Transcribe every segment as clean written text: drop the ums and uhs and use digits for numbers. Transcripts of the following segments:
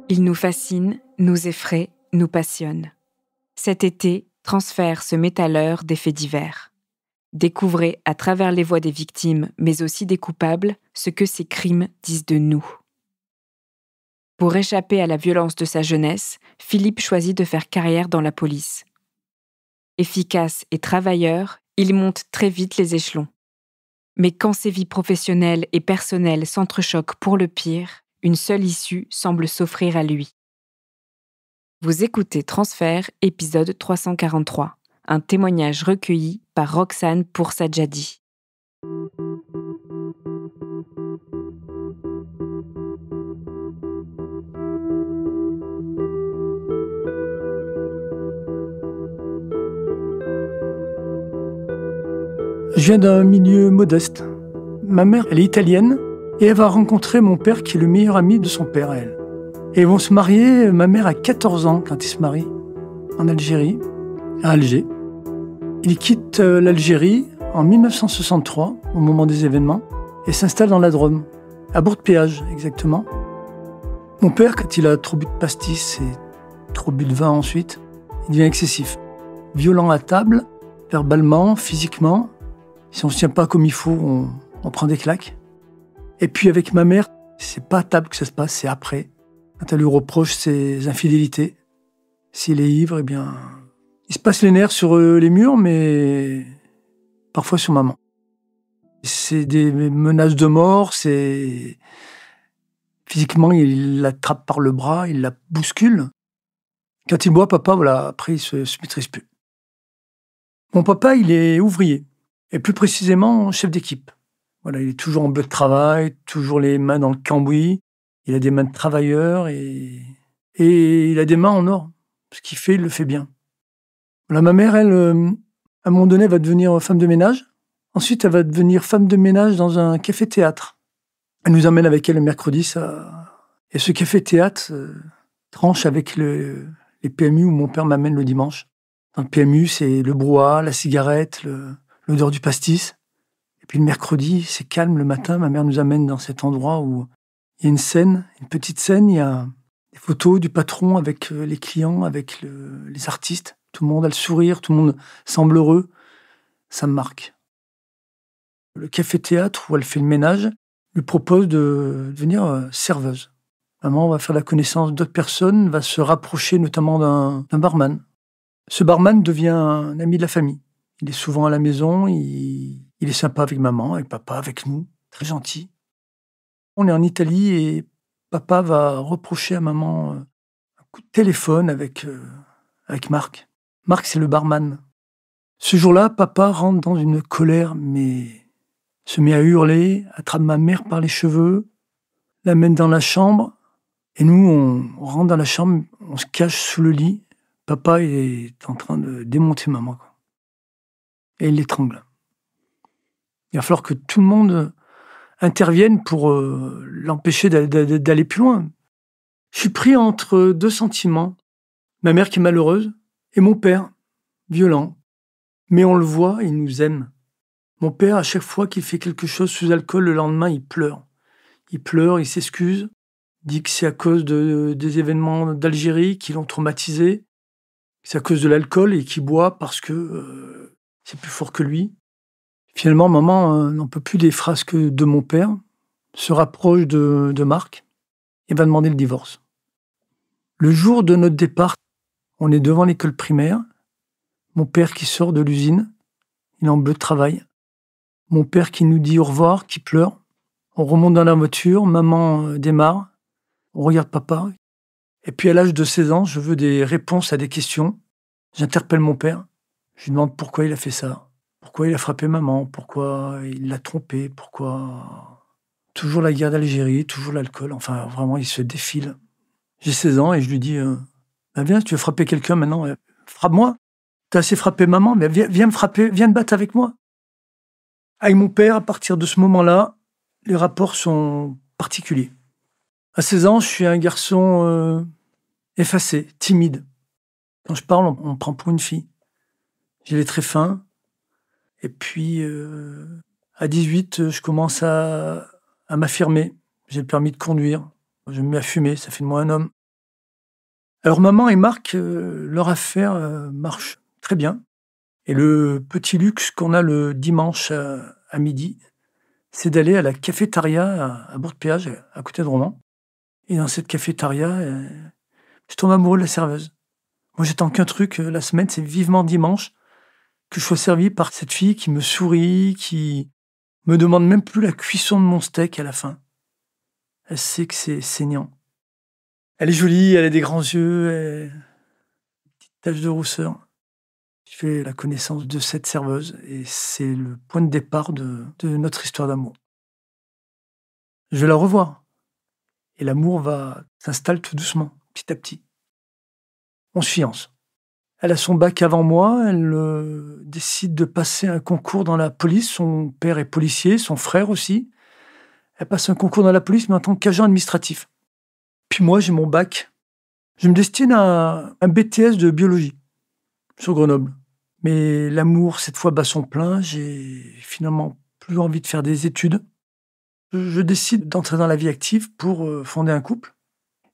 Il nous fascine, nous effraie, nous passionne. Cet été, Transfert se met à l'heure des faits divers. Découvrez à travers les voix des victimes, mais aussi des coupables, ce que ces crimes disent de nous. Pour échapper à la violence de sa jeunesse, Philippe choisit de faire carrière dans la police. Efficace et travailleur, il monte très vite les échelons. Mais quand ses vies professionnelles et personnelles s'entrechoquent pour le pire, une seule issue semble s'offrir à lui. Vous écoutez Transfert, épisode 343, un témoignage recueilli par Roxane Poursadjadi. Je viens d'un milieu modeste. Ma mère, elle est italienne et elle va rencontrer mon père qui est le meilleur ami de son père, elle. Et ils vont se marier, ma mère a 14 ans quand ils se marient, en Algérie, à Alger. Il quitte l'Algérie en 1963, au moment des événements, et s'installe dans la Drôme, à Bourg-de-Péage exactement. Mon père, quand il a trop bu de pastis et trop bu de vin ensuite, il devient excessif. Violent à table, verbalement, physiquement. Si on ne se tient pas comme il faut, on prend des claques. Et puis avec ma mère, c'est pas à table que ça se passe, c'est après. Quand elle lui reproche ses infidélités, s'il est ivre, eh bien, il se passe les nerfs sur les murs, mais parfois sur maman. C'est des menaces de mort, c'est... Physiquement, il l'attrape par le bras, il la bouscule. Quand il boit, papa, voilà, après, il se maîtrise plus. Mon papa, il est ouvrier, et plus précisément, chef d'équipe. Voilà, il est toujours en bleu de travail, toujours les mains dans le cambouis. Il a des mains de travailleur et il a des mains en or. Ce qu'il fait, il le fait bien. Voilà, ma mère, elle, à un moment donné, va devenir femme de ménage. Ensuite, elle va devenir femme de ménage dans un café-théâtre. Elle nous emmène avec elle le mercredi. Et ce café-théâtre tranche avec les PMU où mon père m'amène le dimanche. Dans le PMU, c'est le brouhaha, la cigarette, l'odeur du pastis. Et puis le mercredi, c'est calme le matin. Ma mère nous amène dans cet endroit où il y a une scène, une petite scène, il y a des photos du patron avec les clients, avec les artistes. Tout le monde a le sourire, tout le monde semble heureux. Ça me marque. Le café-théâtre où elle fait le ménage lui propose de devenir serveuse. Maman va faire la connaissance d'autres personnes, va se rapprocher notamment d'un barman. Ce barman devient un ami de la famille. Il est souvent à la maison, il est sympa avec maman, avec papa, avec nous, très gentil. On est en Italie et papa va reprocher à maman un coup de téléphone avec Marc. Marc, c'est le barman. Ce jour-là, papa rentre dans une colère, mais se met à hurler, attrape ma mère par les cheveux, l'amène dans la chambre. Et nous, on rentre dans la chambre, on se cache sous le lit. Papa est en train de démonter maman, quoi. Et il l'étrangle. Il va falloir que tout le monde intervienne pour l'empêcher d'aller plus loin. Je suis pris entre deux sentiments. Ma mère qui est malheureuse et mon père, violent. Mais on le voit, il nous aime. Mon père, à chaque fois qu'il fait quelque chose sous alcool, le lendemain, il pleure. Il pleure, il s'excuse, dit que c'est à cause des événements d'Algérie qui l'ont traumatisé, que c'est à cause de l'alcool et qu'il boit parce que c'est plus fort que lui. Finalement, maman n'en peut plus des frasques de mon père, se rapproche de Marc et va demander le divorce. Le jour de notre départ, on est devant l'école primaire. Mon père qui sort de l'usine, il est en bleu de travail. Mon père qui nous dit au revoir, qui pleure. On remonte dans la voiture, maman démarre. On regarde papa. Et puis à l'âge de 16 ans, je veux des réponses à des questions. J'interpelle mon père. Je lui demande pourquoi il a fait ça. Pourquoi il a frappé maman. Pourquoi il l'a trompée. Pourquoi... Toujours la guerre d'Algérie, toujours l'alcool. Enfin, vraiment, il se défile. J'ai 16 ans et je lui dis viens, si tu veux frapper quelqu'un maintenant, frappe-moi. T'as assez frappé maman, mais viens me frapper, viens te battre avec moi. Avec mon père, à partir de ce moment-là, les rapports sont particuliers. À 16 ans, je suis un garçon effacé, timide. Quand je parle, on me prend pour une fille. J'ai les traits fins. Et puis, à 18, je commence à m'affirmer. J'ai le permis de conduire. Je me mets à fumer, ça fait de moi un homme. Alors maman et Marc, leur affaire marche très bien. Et le petit luxe qu'on a le dimanche à midi, c'est d'aller à la cafétéria à Bourg-de-Péage, à côté de Romans. Et dans cette cafétéria, je tombe amoureux de la serveuse. Moi, j'attends qu'un truc la semaine, c'est vivement dimanche, que je sois servi par cette fille qui me sourit, qui me demande même plus la cuisson de mon steak à la fin. Elle sait que c'est saignant. Elle est jolie, elle a des grands yeux, une petite tache de rousseur. Je fais la connaissance de cette serveuse et c'est le point de départ de notre histoire d'amour. Je vais la revoir et l'amour va s'installer tout doucement, petit à petit. On se fiance. Elle a son bac avant moi, elle décide de passer un concours dans la police. Son père est policier, son frère aussi. Elle passe un concours dans la police, mais en tant qu'agent administratif. Puis moi, j'ai mon bac. Je me destine à un BTS de biologie sur Grenoble. Mais l'amour, cette fois, bat son plein. J'ai finalement plus envie de faire des études. Je décide d'entrer dans la vie active pour fonder un couple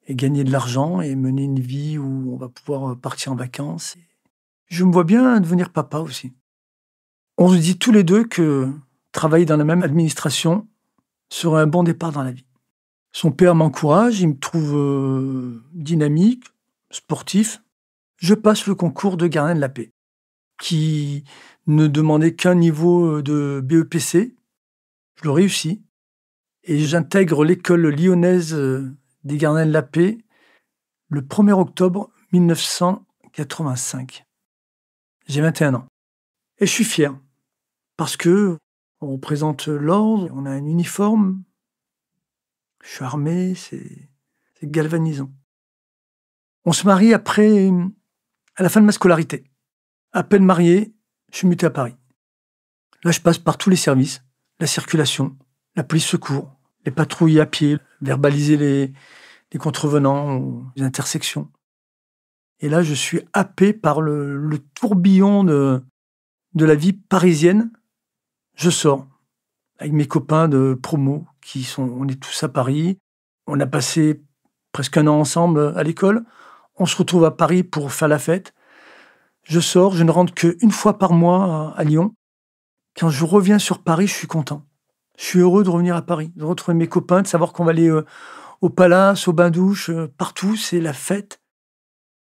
et gagner de l'argent et mener une vie où on va pouvoir partir en vacances. Je me vois bien devenir papa aussi. On se dit tous les deux que travailler dans la même administration serait un bon départ dans la vie. Son père m'encourage, il me trouve dynamique, sportif. Je passe le concours de gardien de la paix, qui ne demandait qu'un niveau de BEPC. Je le réussis. Et j'intègre l'école lyonnaise des gardiens de la paix le 1er octobre 1985. J'ai 21 ans. Et je suis fier, parce que on représente l'ordre, on a un uniforme, je suis armé, c'est galvanisant. On se marie après, à la fin de ma scolarité. À peine marié, je suis muté à Paris. Là, je passe par tous les services, la circulation, la police secours, les patrouilles à pied, verbaliser les contrevenants, les intersections. Et là, je suis happé par le tourbillon de la vie parisienne. Je sors avec mes copains de promo, on est tous à Paris. On a passé presque un an ensemble à l'école. On se retrouve à Paris pour faire la fête. Je sors, je ne rentre qu'une fois par mois à Lyon. Quand je reviens sur Paris, je suis content. Je suis heureux de revenir à Paris, de retrouver mes copains, de savoir qu'on va aller au Palace, au bain-douche, partout, c'est la fête.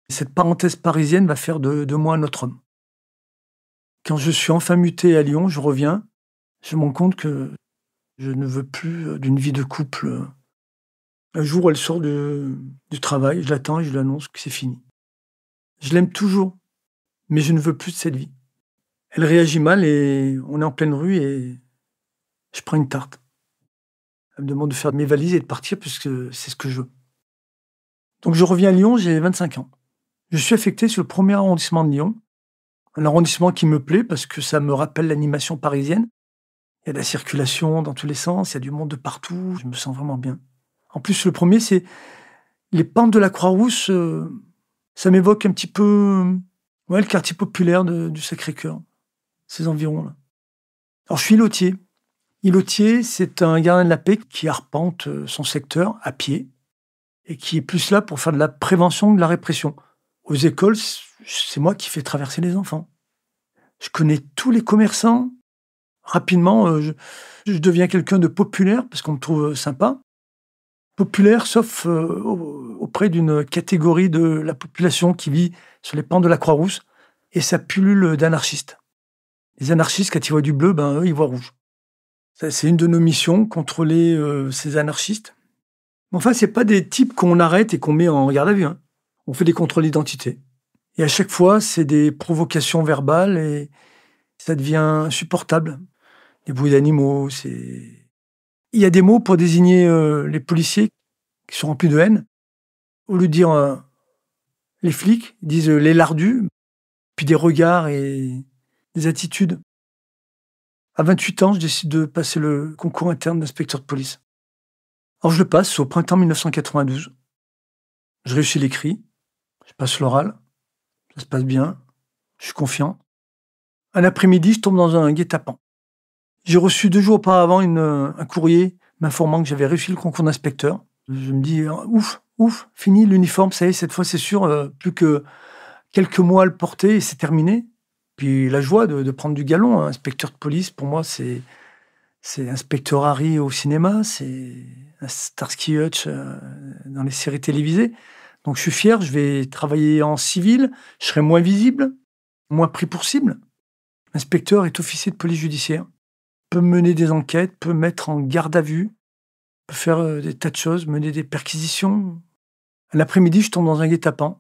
Cette parenthèse parisienne va faire de moi un autre homme. Quand je suis enfin muté à Lyon, je reviens, je me rends compte que je ne veux plus d'une vie de couple. Un jour, elle sort du travail, je l'attends et je lui annonce que c'est fini. Je l'aime toujours, mais je ne veux plus de cette vie. Elle réagit mal et on est en pleine rue et je prends une tarte. Elle me demande de faire mes valises et de partir puisque c'est ce que je veux. Donc je reviens à Lyon, j'ai 25 ans. Je suis affecté sur le 1er arrondissement de Lyon, un arrondissement qui me plaît parce que ça me rappelle l'animation parisienne. Il y a de la circulation dans tous les sens, il y a du monde de partout, je me sens vraiment bien. En plus, le premier, c'est les pentes de la Croix-Rousse, ça m'évoque un petit peu le quartier populaire du Sacré-Cœur, ces environs-là. Alors je suis îlotier. Îlotier, c'est un gardien de la paix qui arpente son secteur à pied et qui est plus là pour faire de la prévention que de la répression. Aux écoles, c'est moi qui fais traverser les enfants. Je connais tous les commerçants. Rapidement, je deviens quelqu'un de populaire parce qu'on me trouve sympa. Populaire, sauf auprès d'une catégorie de la population qui vit sur les pentes de la Croix-Rousse et ça pullule d'anarchistes. Les anarchistes, quand ils voient du bleu, eux, ils voient rouge. Ça, c'est une de nos missions, contrôler ces anarchistes. Mais enfin, c'est pas des types qu'on arrête et qu'on met en garde à vue. On fait des contrôles d'identité. Et à chaque fois, c'est des provocations verbales et ça devient insupportable. Les bruits d'animaux, Il y a des mots pour désigner les policiers qui sont remplis de haine. Au lieu de dire les flics, ils disent les lardus, puis des regards et des attitudes. À 28 ans, je décide de passer le concours interne d'inspecteur de police. Alors je le passe au printemps 1992. Je réussis l'écrit, je passe l'oral, ça se passe bien, je suis confiant. Un après-midi, je tombe dans un guet-apens. J'ai reçu 2 jours auparavant un courrier m'informant que j'avais réussi le concours d'inspecteur. Je me dis, ouf, ouf, fini l'uniforme, ça y est, cette fois c'est sûr, plus que quelques mois à le porter et c'est terminé. Puis la joie de prendre du galon, hein. Inspecteur de police, pour moi, c'est Inspecteur Harry au cinéma, c'est un Starsky Hutch dans les séries télévisées. Donc je suis fier, je vais travailler en civil, je serai moins visible, moins pris pour cible. L'inspecteur est officier de police judiciaire, peut mener des enquêtes, peut mettre en garde à vue, peut faire des tas de choses, mener des perquisitions. L'après-midi, je tombe dans un guet-apens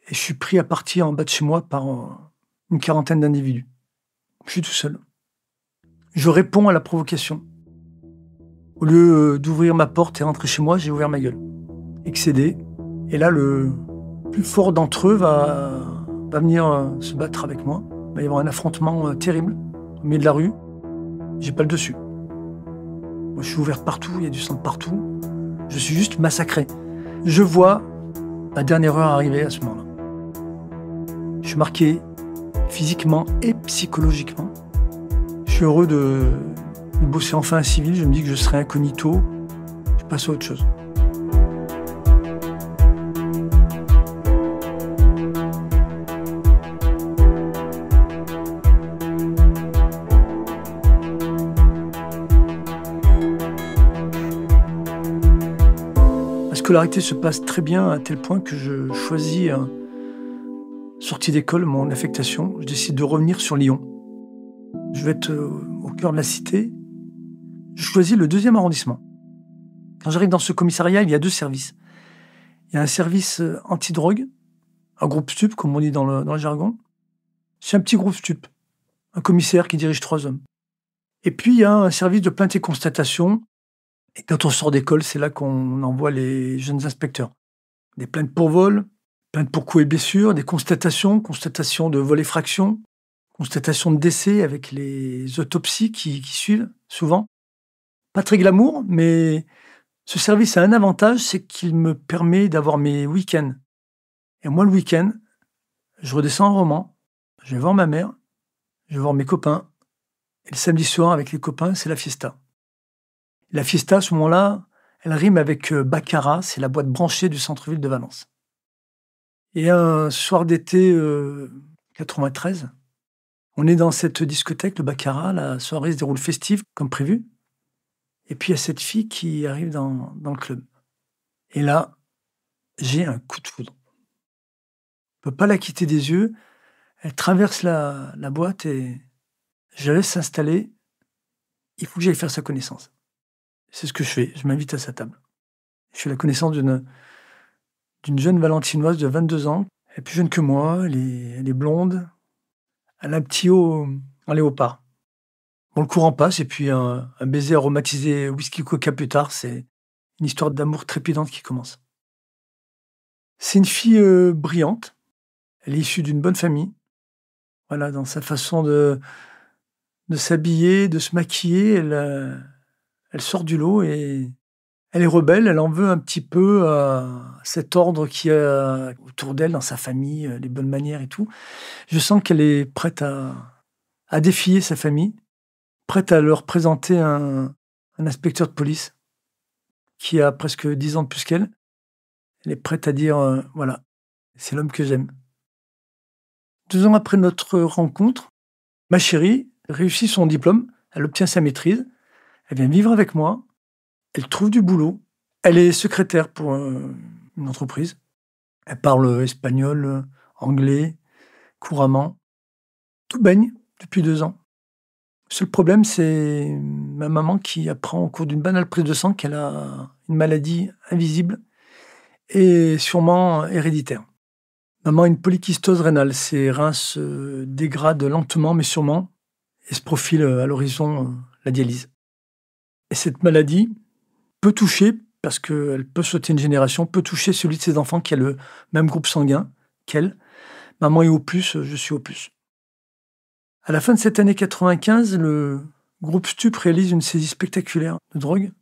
et je suis pris à partie en bas de chez moi par une quarantaine d'individus. Je suis tout seul. Je réponds à la provocation. Au lieu d'ouvrir ma porte et rentrer chez moi, j'ai ouvert ma gueule. Excédé. Et là, le plus fort d'entre eux va venir se battre avec moi. Il va y avoir un affrontement terrible au milieu de la rue. J'ai pas le dessus. Moi, je suis ouvert partout, il y a du sang partout. Je suis juste massacré. Je vois ma dernière heure arriver à ce moment-là. Je suis marqué physiquement et psychologiquement. Je suis heureux de bosser enfin un civil. Je me dis que je serai incognito. Je passe à autre chose. La scolarité se passe très bien à tel point que je choisis, sortie d'école, mon affectation. Je décide de revenir sur Lyon. Je vais être au cœur de la cité. Je choisis le 2e arrondissement. Quand j'arrive dans ce commissariat, il y a 2 services. Il y a un service anti-drogue, un groupe stup, comme on dit dans le jargon. C'est un petit groupe stup, un commissaire qui dirige 3 hommes. Et puis, il y a un service de plainte et constatation. Et quand on sort d'école, c'est là qu'on envoie les jeunes inspecteurs. Des plaintes pour vol, plaintes pour coups et blessures, des constatations de vol et fraction, constatation de décès avec les autopsies qui suivent, souvent. Pas très glamour, mais ce service a un avantage, c'est qu'il me permet d'avoir mes week-ends. Et moi, le week-end, je redescends en Romans, je vais voir ma mère, je vais voir mes copains. Et le samedi soir, avec les copains, c'est la fiesta. La fiesta, à ce moment-là, elle rime avec Baccarat, c'est la boîte branchée du centre-ville de Valence. Et un soir d'été 93, on est dans cette discothèque, le Baccarat, la soirée se déroule festive, comme prévu. Et puis il y a cette fille qui arrive dans le club. Et là, j'ai un coup de foudre. Je ne peux pas la quitter des yeux. Elle traverse la boîte et je la laisse s'installer. Il faut que j'aille faire sa connaissance. C'est ce que je fais. Je m'invite à sa table. Je fais la connaissance d'une jeune valentinoise de 22 ans. Elle est plus jeune que moi, elle est blonde. Elle a un petit haut en léopard. Bon, le courant passe et puis un baiser aromatisé whisky coca plus tard, c'est une histoire d'amour trépidante qui commence. C'est une fille brillante. Elle est issue d'une bonne famille. Voilà, dans sa façon de s'habiller, de se maquiller, elle sort du lot et elle est rebelle. Elle en veut un petit peu à cet ordre qu'il y a autour d'elle, dans sa famille, les bonnes manières et tout. Je sens qu'elle est prête à défier sa famille, prête à leur présenter un inspecteur de police qui a presque 10 ans de plus qu'elle. Elle est prête à dire voilà, c'est l'homme que j'aime. 2 ans après notre rencontre, ma chérie réussit son diplôme, elle obtient sa maîtrise, elle vient vivre avec moi, elle trouve du boulot, elle est secrétaire pour une entreprise, elle parle espagnol, anglais, couramment, tout baigne depuis 2 ans. Le seul problème, c'est ma maman qui apprend au cours d'une banale prise de sang qu'elle a une maladie invisible et sûrement héréditaire. Maman a une polykystose rénale, ses reins se dégradent lentement mais sûrement et se profile à l'horizon la dialyse. Et cette maladie peut toucher, parce qu'elle peut sauter une génération, peut toucher celui de ses enfants qui a le même groupe sanguin qu'elle. Maman est au plus, je suis au plus. À la fin de cette année 95, le groupe Stup réalise une saisie spectaculaire de drogue.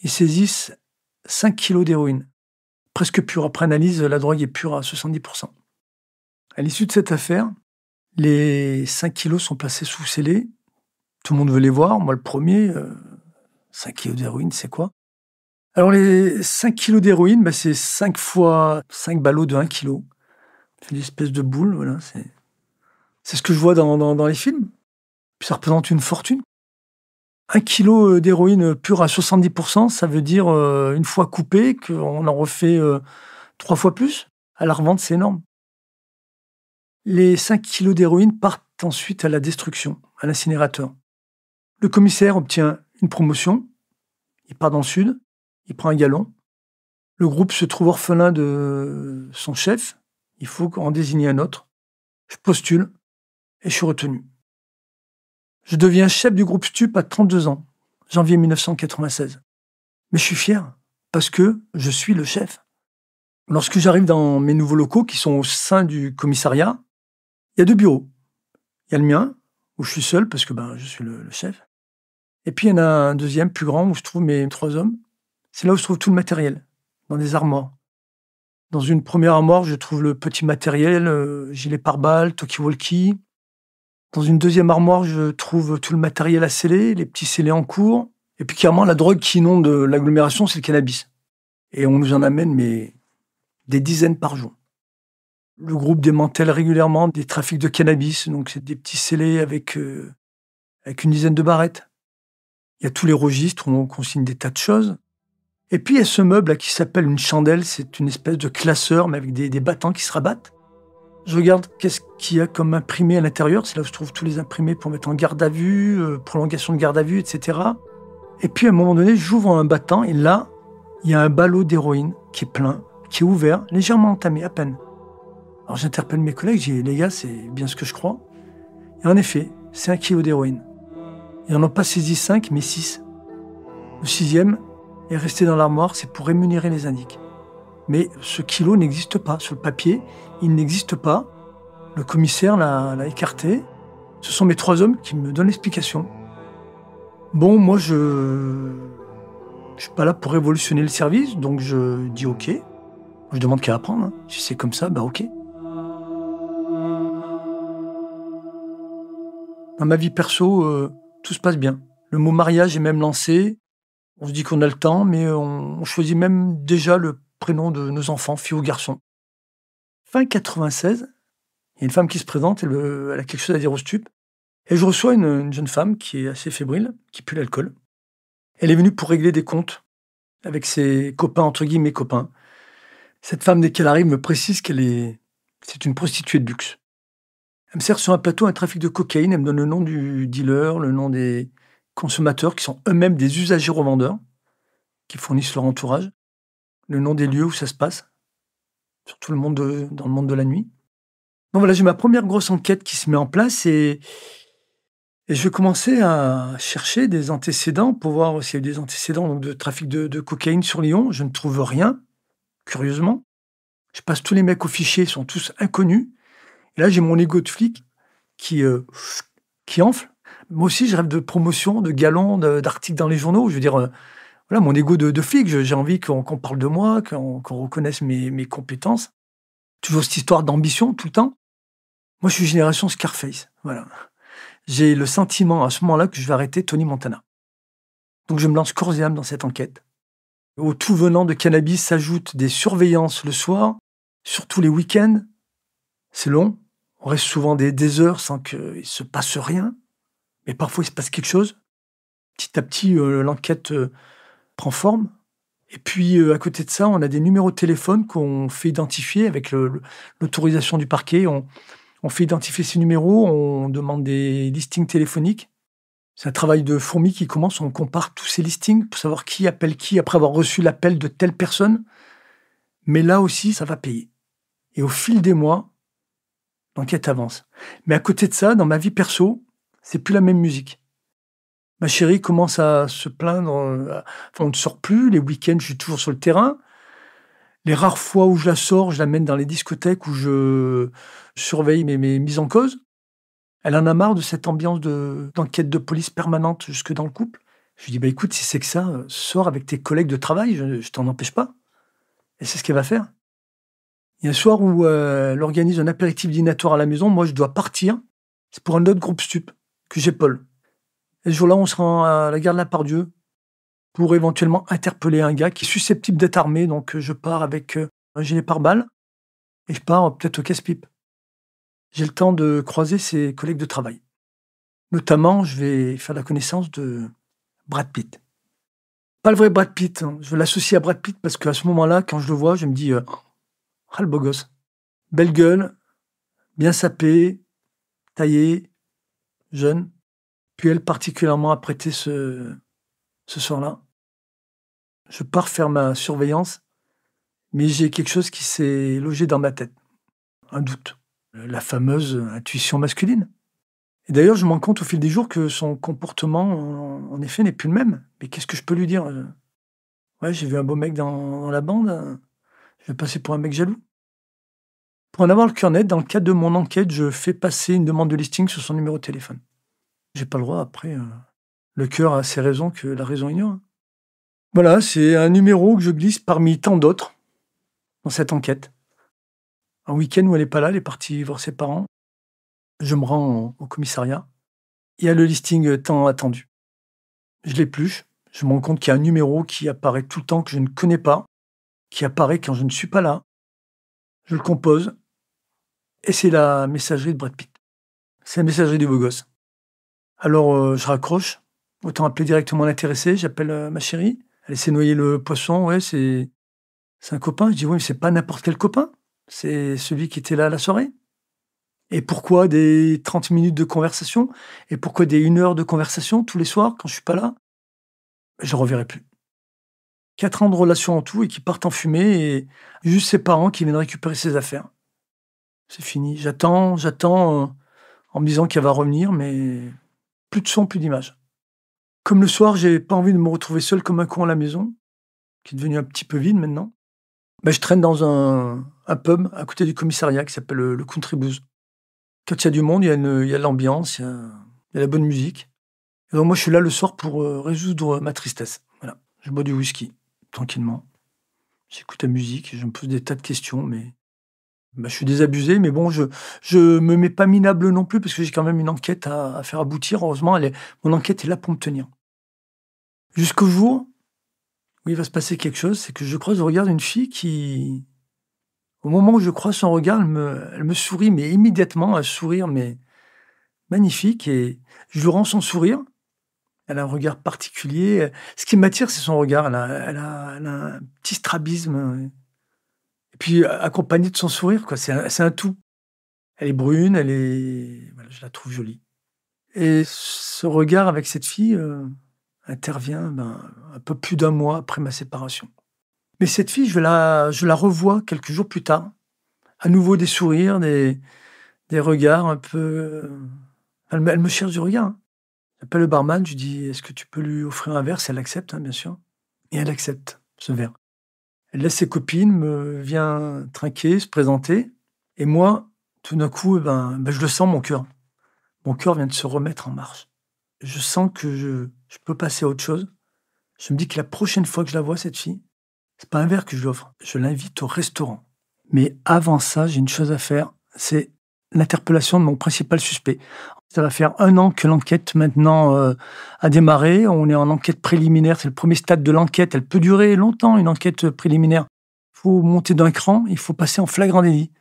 Ils saisissent 5 kilos d'héroïne. Presque pure. Après analyse, la drogue est pure à 70%. À l'issue de cette affaire, les 5 kilos sont placés sous scellé. Tout le monde veut les voir. Moi, le premier, 5 kilos d'héroïne, c'est quoi? Alors, les 5 kilos d'héroïne, c'est 5 fois 5 ballots de 1 kilo. C'est une espèce de boule, voilà. C'est ce que je vois dans les films. Puis ça représente une fortune. 1 kilo d'héroïne pure à 70%, ça veut dire, une fois coupée, qu'on en refait 3 fois plus. À la revente, c'est énorme. Les 5 kilos d'héroïne partent ensuite à la destruction, à l'incinérateur. Le commissaire obtient une promotion, il part dans le sud, il prend un galon. Le groupe se trouve orphelin de son chef, il faut en désigner un autre. Je postule et je suis retenu. Je deviens chef du groupe Stup à 32 ans, janvier 1996. Mais je suis fier, parce que je suis le chef. Lorsque j'arrive dans mes nouveaux locaux, qui sont au sein du commissariat, il y a 2 bureaux. Il y a le mien, où je suis seul, parce que je suis le chef. Et puis il y en a un deuxième, plus grand, où je trouve mes 3 hommes. C'est là où je trouve tout le matériel, dans des armoires. Dans une première armoire, je trouve le petit matériel, gilet pare-balles, talkie-walkie. Dans une deuxième armoire, je trouve tout le matériel à sceller, les petits scellés en cours. Et puis clairement, la drogue qui inonde l'agglomération, c'est le cannabis. Et on nous en amène, mais des dizaines par jour. Le groupe démantèle régulièrement des trafics de cannabis, donc c'est des petits scellés avec une dizaine de barrettes. Il y a tous les registres où on consigne des tas de choses. Et puis il y a ce meuble là qui s'appelle une chandelle, c'est une espèce de classeur, mais avec des battants qui se rabattent. Je regarde qu'est-ce qu'il y a comme imprimé à l'intérieur, c'est là où je trouve tous les imprimés pour mettre en garde à vue, prolongation de garde à vue, etc. Et puis à un moment donné, j'ouvre un battant et là, il y a un ballot d'héroïne qui est plein, qui est ouvert, légèrement entamé, à peine. Alors j'interpelle mes collègues, je dis les gars, c'est bien ce que je crois. Et en effet, c'est 1 kilo d'héroïne. Ils n'en ont pas saisi 5, mais 6. Le 6e est resté dans l'armoire, c'est pour rémunérer les indiques. Mais ce kilo n'existe pas. Sur le papier, il n'existe pas. Le commissaire l'a écarté. Ce sont mes 3 hommes qui me donnent l'explication. Bon, moi, je suis pas là pour révolutionner le service, donc je dis OK. Je demande qu'à apprendre. Hein. Si c'est comme ça, OK. Dans ma vie perso, tout se passe bien. Le mot mariage est même lancé. On se dit qu'on a le temps, mais on choisit même déjà le prénom de nos enfants, filles ou garçons. Fin 96, il y a une femme qui se présente, elle a quelque chose à dire au Stup. Et je reçois une jeune femme qui est assez fébrile, qui pue l'alcool. Elle est venue pour régler des comptes avec ses copains, entre guillemets copains. Cette femme, dès qu'elle arrive, me précise c'est une prostituée de luxe. Elle me sert sur un plateau un trafic de cocaïne, elle me donne le nom du dealer, le nom des consommateurs qui sont eux-mêmes des usagers revendeurs, qui fournissent leur entourage, le nom des lieux où ça se passe, surtout dans le monde de la nuit. Donc voilà, j'ai ma première grosse enquête qui se met en place et je vais commencer à chercher des antécédents pour voir s'il y a eu des antécédents donc, de trafic de cocaïne sur Lyon. Je ne trouve rien, curieusement. Je passe tous les mecs au fichier, ils sont tous inconnus. Et là, j'ai mon ego de flic qui enfle. Moi aussi, je rêve de promotion, de galons, d'articles dans les journaux. Je veux dire, voilà, mon ego de flic, j'ai envie qu'on parle de moi, qu'on reconnaisse mes compétences. Toujours cette histoire d'ambition, tout le temps. Moi, je suis génération Scarface, voilà. J'ai le sentiment, à ce moment-là, que je vais arrêter Tony Montana. Donc, je me lance corps et âme dans cette enquête. Au tout venant de cannabis s'ajoutent des surveillances le soir, surtout les week-ends. C'est long. On reste souvent des heures sans qu'il se passe rien. Mais parfois, il se passe quelque chose. Petit à petit, l'enquête prend forme. Et puis, à côté de ça, on a des numéros de téléphone qu'on fait identifier avec l'autorisation du parquet. On fait identifier ces numéros, on demande des listings téléphoniques. C'est un travail de fourmi qui commence, on compare tous ces listings pour savoir qui appelle qui après avoir reçu l'appel de telle personne. Mais là aussi, ça va payer. Et au fil des mois, l'enquête avance. Mais à côté de ça, dans ma vie perso, c'est plus la même musique. Ma chérie commence à se plaindre, on ne sort plus, les week-ends, je suis toujours sur le terrain. Les rares fois où je la sors, je l'amène dans les discothèques où je surveille mes mises en cause. Elle en a marre de cette ambiance d'enquête de police permanente jusque dans le couple. Je lui dis, écoute, si c'est que ça, sors avec tes collègues de travail, je t'en empêche pas. Et c'est ce qu'elle va faire. Il y a un soir où elle organise un apéritif dînatoire à la maison, moi je dois partir. C'est pour un autre groupe Stup que j'épaule. Et ce jour-là, on se rend à la gare de la Pardieu. pour éventuellement interpeller un gars qui est susceptible d'être armé. Donc, je pars avec un gilet pare-balles et je pars peut-être au casse-pipe. J'ai le temps de croiser ses collègues de travail. Notamment, je vais faire la connaissance de Brad Pitt. Pas le vrai Brad Pitt, hein. Je l'associer à Brad Pitt parce qu'à ce moment-là, quand je le vois, je me dis ah, le beau gosse. Belle gueule, bien sapé, taillé, jeune. Puis elle particulièrement apprêtée ce soir-là. Je pars faire ma surveillance, mais j'ai quelque chose qui s'est logé dans ma tête. Un doute. La fameuse intuition masculine. Et d'ailleurs, je me rends compte au fil des jours que son comportement, en effet, n'est plus le même. Mais qu'est-ce que je peux lui dire? Ouais, j'ai vu un beau mec dans la bande, je vais passer pour un mec jaloux. Pour en avoir le cœur net, dans le cadre de mon enquête, je fais passer une demande de listing sur son numéro de téléphone. J'ai pas le droit, après, le cœur a ses raisons que la raison ignore. Voilà, c'est un numéro que je glisse parmi tant d'autres dans cette enquête. Un week-end où elle n'est pas là, elle est partie voir ses parents. Je me rends au commissariat. Il y a le listing tant attendu. Je l'épluche. Je me rends compte qu'il y a un numéro qui apparaît tout le temps que je ne connais pas, qui apparaît quand je ne suis pas là. Je le compose. Et c'est la messagerie de Brad Pitt. C'est la messagerie du beau gosse. Alors, je raccroche. Autant appeler directement l'intéressé. J'appelle ma chérie. Elle essaie de noyer le poisson. Ouais, c'est un copain. Je dis, oui, mais c'est pas n'importe quel copain. C'est celui qui était là à la soirée. Et pourquoi des 30 minutes de conversation? Et pourquoi des 1 heure de conversation tous les soirs quand je suis pas là? Je ne reverrai plus. 4 ans de relation en tout et qui partent en fumée et juste ses parents qui viennent récupérer ses affaires. C'est fini. J'attends en me disant qu'elle va revenir, mais plus de son, plus d'image. Comme le soir, j'ai pas envie de me retrouver seul comme un con à la maison, qui est devenu un petit peu vide maintenant. Je traîne dans un pub à côté du commissariat qui s'appelle le Country Blues. Quand il y a du monde, il y a de l'ambiance, il y a la bonne musique. Et donc moi, je suis là le soir pour résoudre ma tristesse. Voilà. Je bois du whisky, tranquillement. J'écoute la musique, je me pose des tas de questions, mais je suis désabusé. Mais bon, je me mets pas minable non plus, parce que j'ai quand même une enquête à faire aboutir. Heureusement, mon enquête est là pour me tenir. Jusqu'au jour où il va se passer quelque chose, c'est que je croise le regard d'une fille qui... Au moment où je croise son regard, elle me sourit, mais immédiatement, un sourire mais magnifique. Et je lui rends son sourire. Elle a un regard particulier. Ce qui m'attire, c'est son regard. Elle a un petit strabisme. Et puis, accompagné de son sourire, quoi. C'est un tout. Elle est brune, voilà, je la trouve jolie. Et ce regard avec cette fille intervient un peu plus d'1 mois après ma séparation. Mais cette fille, je la revois quelques jours plus tard. À nouveau des sourires, des regards un peu... Elle me cherche du regard. Hein. J'appelle le barman, je lui dis « Est-ce que tu peux lui offrir un verre ?» Elle accepte, hein, bien sûr. Et elle accepte ce verre. Elle laisse ses copines, me vient trinquer, se présenter. Et moi, tout d'un coup, je le sens, mon cœur. Mon cœur vient de se remettre en marche. Je sens que je peux passer à autre chose. Je me dis que la prochaine fois que je la vois, cette fille, c'est pas un verre que je lui offre. Je l'invite au restaurant. Mais avant ça, j'ai une chose à faire, c'est l'interpellation de mon principal suspect. Ça va faire 1 an que l'enquête maintenant a démarré. On est en enquête préliminaire, c'est le premier stade de l'enquête. Elle peut durer longtemps, une enquête préliminaire. Il faut monter d'un cran, il faut passer en flagrant délit.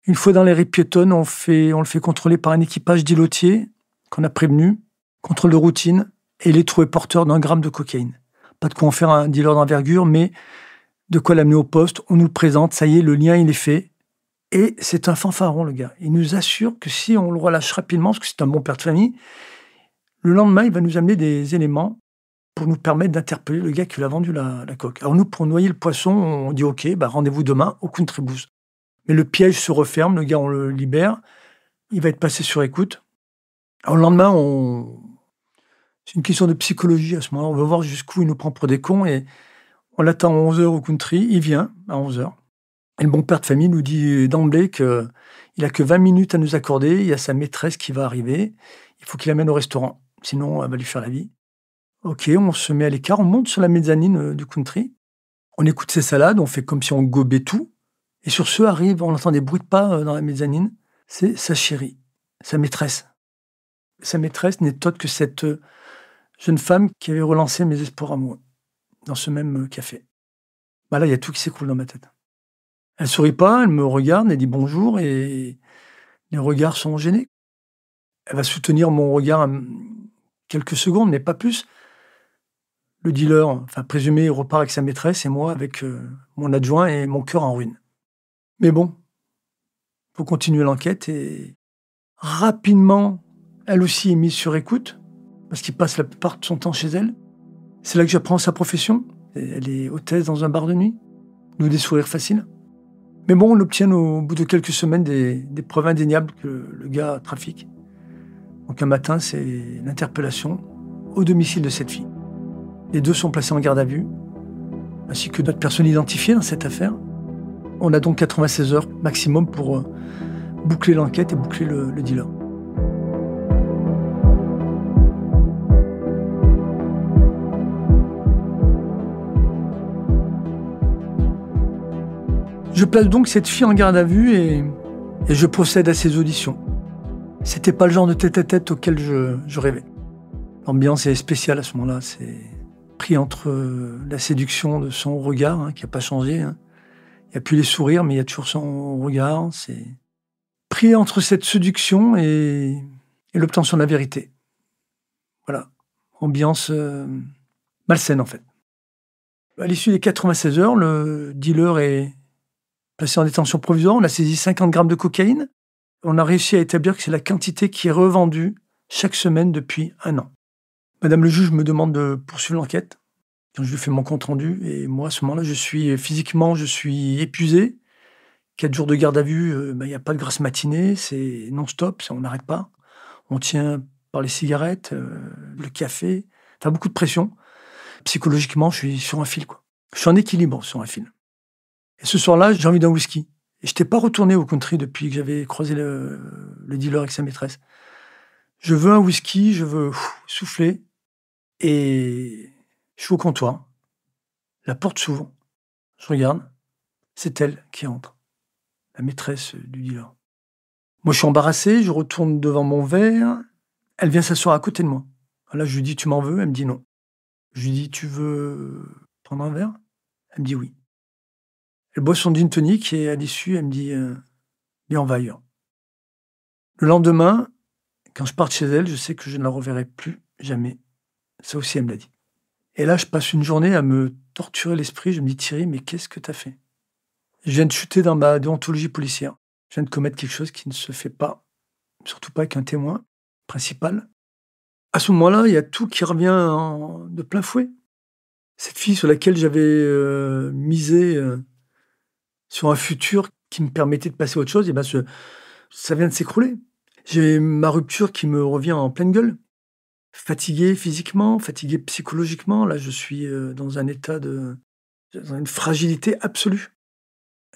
Une fois dans les rues piétonnes, on le fait contrôler par un équipage d'îlotiers qu'on a prévenu, contrôle de routine, et il est trouvé porteur d'1 gramme de cocaïne. Pas de quoi en faire un dealer d'envergure, mais de quoi l'amener au poste. On nous le présente, ça y est, le lien il est fait. Et c'est un fanfaron, le gars. Il nous assure que si on le relâche rapidement, parce que c'est un bon père de famille, le lendemain, il va nous amener des éléments pour nous permettre d'interpeller le gars qui lui a vendu la coque. Alors nous, pour noyer le poisson, on dit OK, rendez-vous demain au Country Blues. Mais le piège se referme, le gars, on le libère, il va être passé sur écoute. Alors le lendemain, c'est une question de psychologie à ce moment-là. On va voir jusqu'où il nous prend pour des cons et on l'attend à 11h au Country, il vient à 11h. Et le bon père de famille nous dit d'emblée qu'il n'a que 20 minutes à nous accorder, il y a sa maîtresse qui va arriver, il faut qu'il l'amène au restaurant, sinon elle va lui faire la vie. Ok, on se met à l'écart, on monte sur la mezzanine du Country, on écoute ses salades, on fait comme si on gobait tout, et sur ce arrive, on entend des bruits de pas dans la mezzanine, c'est sa chérie, sa maîtresse. Sa maîtresse n'est autre que cette jeune femme qui avait relancé mes espoirs amoureux dans ce même café. Là, il y a tout qui s'écroule dans ma tête. Elle sourit pas, elle me regarde, elle dit bonjour et les regards sont gênés. Elle va soutenir mon regard quelques secondes, mais pas plus. Le dealer, enfin présumé, repart avec sa maîtresse et moi avec mon adjoint et mon cœur en ruine. Mais bon, faut continuer l'enquête et rapidement, elle aussi est mise sur écoute parce qu'il passe la plupart de son temps chez elle. C'est là que j'apprends sa profession. Elle est hôtesse dans un bar de nuit, d'où des sourires faciles. Mais bon, on obtient au bout de quelques semaines des preuves indéniables que le gars trafique. Donc un matin, c'est l'interpellation au domicile de cette fille. Les deux sont placés en garde à vue, ainsi que d'autres personnes identifiées dans cette affaire. On a donc 96 heures maximum pour boucler l'enquête et boucler le dealer. Je place donc cette fille en garde à vue et je procède à ses auditions. C'était pas le genre de tête-à-tête auquel je rêvais. L'ambiance est spéciale à ce moment-là. C'est pris entre la séduction de son regard, qui n'a pas changé. Il n'y a plus les sourires, mais il y a toujours son regard. C'est pris entre cette séduction et l'obtention de la vérité. Voilà. Ambiance malsaine, en fait. À l'issue des 96 heures, le dealer est placé en détention provisoire. On a saisi 50 grammes de cocaïne. On a réussi à établir que c'est la quantité qui est revendue chaque semaine depuis 1 an. Madame le juge me demande de poursuivre l'enquête. Quand je lui fais mon compte-rendu, et moi, à ce moment-là, je suis épuisé. 4 jours de garde à vue, il n'y a pas de grasse matinée, c'est non-stop, on n'arrête pas. On tient par les cigarettes, le café, enfin beaucoup de pression. Psychologiquement, je suis sur un fil, quoi. Je suis en équilibre sur un fil. Et ce soir-là, j'ai envie d'un whisky. Et je n'étais pas retourné au country depuis que j'avais croisé le dealer avec sa maîtresse. Je veux un whisky, je veux souffler. Et je suis au comptoir. La porte s'ouvre. Je regarde. C'est elle qui entre. La maîtresse du dealer. Moi, je suis embarrassé. Je retourne devant mon verre. Elle vient s'asseoir à côté de moi. Là, je lui dis, tu m'en veux? Elle me dit non. Je lui dis, tu veux prendre un verre? Elle me dit oui. Elle boit son gin tonic et à l'issue, elle me dit, viens, on va ailleurs. Le lendemain, quand je pars de chez elle, je sais que je ne la reverrai plus jamais. Ça aussi, elle me l'a dit. Et là, je passe une journée à me torturer l'esprit. Je me dis, Thierry, mais qu'est-ce que tu as fait? Je viens de chuter dans ma déontologie policière. Je viens de commettre quelque chose qui ne se fait pas, surtout pas avec un témoin principal. À ce moment-là, il y a tout qui revient de plein fouet. Cette fille sur laquelle j'avais misé sur un futur qui me permettait de passer à autre chose, et ça vient de s'écrouler. J'ai ma rupture qui me revient en pleine gueule. Fatigué physiquement, fatigué psychologiquement. Là, je suis dans un état dans une fragilité absolue.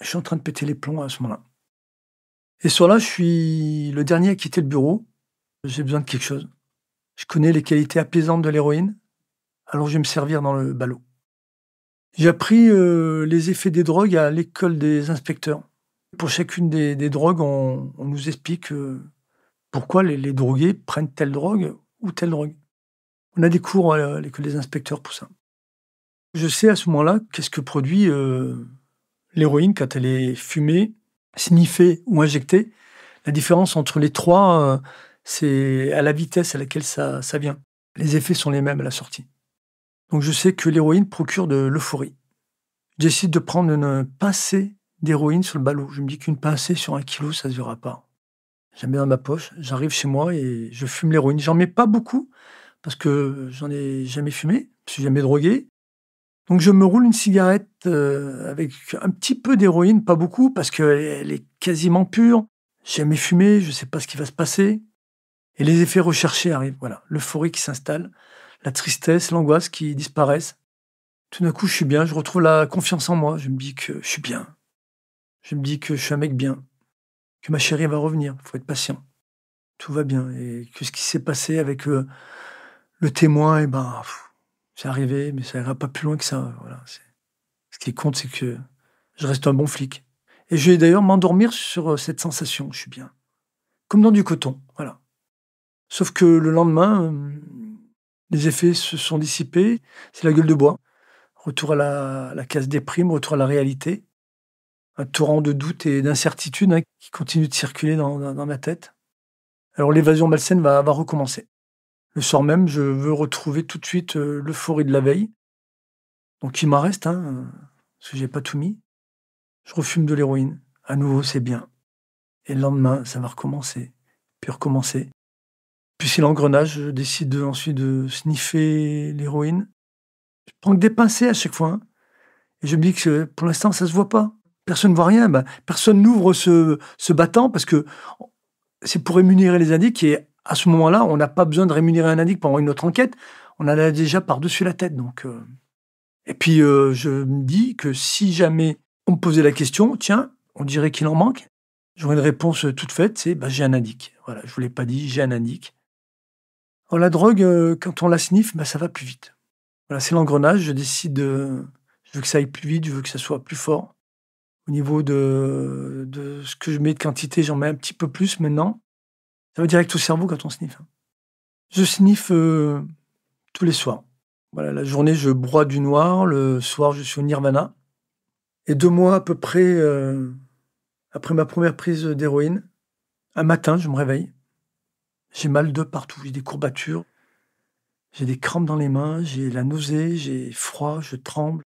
Je suis en train de péter les plombs à ce moment-là. Et ce soir-là, je suis le dernier à quitter le bureau. J'ai besoin de quelque chose. Je connais les qualités apaisantes de l'héroïne, alors je vais me servir dans le ballot. J'ai appris les effets des drogues à l'école des inspecteurs. Pour chacune des drogues, on nous explique pourquoi les drogués prennent telle drogue ou telle drogue. On a des cours à l'école des inspecteurs pour ça. Je sais à ce moment-là qu'est-ce que produit l'héroïne quand elle est fumée, sniffée ou injectée. La différence entre les trois, c'est à la vitesse à laquelle ça vient. Les effets sont les mêmes à la sortie. Donc je sais que l'héroïne procure de l'euphorie. Je décide de prendre une pincée d'héroïne sur le ballot. Je me dis qu'une pincée sur 1 kilo, ça se verra pas. Je la mets dans ma poche, j'arrive chez moi et je fume l'héroïne. J'en mets pas beaucoup parce que j'en ai jamais fumé, je suis jamais drogué. Donc je me roule une cigarette avec un petit peu d'héroïne, pas beaucoup parce qu'elle est quasiment pure. J'ai jamais fumé, je sais pas ce qui va se passer. Et les effets recherchés arrivent, voilà. L'euphorie qui s'installe, la tristesse, l'angoisse qui disparaissent. Tout d'un coup, je suis bien, je retrouve la confiance en moi. Je me dis que je suis bien. Je me dis que je suis un mec bien. Que ma chérie va revenir, il faut être patient. Tout va bien. Et que ce qui s'est passé avec le témoin, c'est arrivé, mais ça ira pas plus loin que ça. Voilà. Ce qui compte, c'est que je reste un bon flic. Et je vais d'ailleurs m'endormir sur cette sensation, je suis bien. Comme dans du coton, voilà. Sauf que le lendemain, Les effets se sont dissipés, c'est la gueule de bois. Retour à la case déprime, retour à la réalité. Un torrent de doutes et d'incertitudes, hein, qui continue de circuler dans ma tête. Alors l'évasion malsaine va recommencer. Le soir même, je veux retrouver tout de suite, l'euphorie de la veille. Donc il m'en reste, hein, parce que j'ai pas tout mis. Je refume de l'héroïne. À nouveau, c'est bien. Et le lendemain, ça va recommencer, puis recommencer. Puis c'est l'engrenage, je décide ensuite de sniffer l'héroïne. Je prends que des pincées à chaque fois, hein, et je me dis que pour l'instant, ça se voit pas. Personne ne voit rien. Bah, personne n'ouvre ce battant parce que c'est pour rémunérer les indiques et à ce moment-là, on n'a pas besoin de rémunérer un indique pendant une autre enquête. On en a déjà par-dessus la tête. Donc, Et puis, je me dis que si jamais on me posait la question, tiens, on dirait qu'il en manque, j'aurais une réponse toute faite, c'est bah, j'ai un indique. Voilà, je ne vous l'ai pas dit, j'ai un indique. Alors, la drogue, quand on la sniffe, bah, ça va plus vite. Voilà, c'est l'engrenage. Je décide je veux que ça aille plus vite, je veux que ça soit plus fort. Au niveau de ce que je mets de quantité, j'en mets un petit peu plus maintenant. Ça va direct au cerveau quand on sniffe, hein. Je sniffe, tous les soirs. Voilà, la journée, je broie du noir, le soir, je suis au nirvana. Et 2 mois à peu près, après ma première prise d'héroïne, un matin, je me réveille, j'ai mal de partout, j'ai des courbatures, j'ai des crampes dans les mains, j'ai la nausée, j'ai froid, je tremble.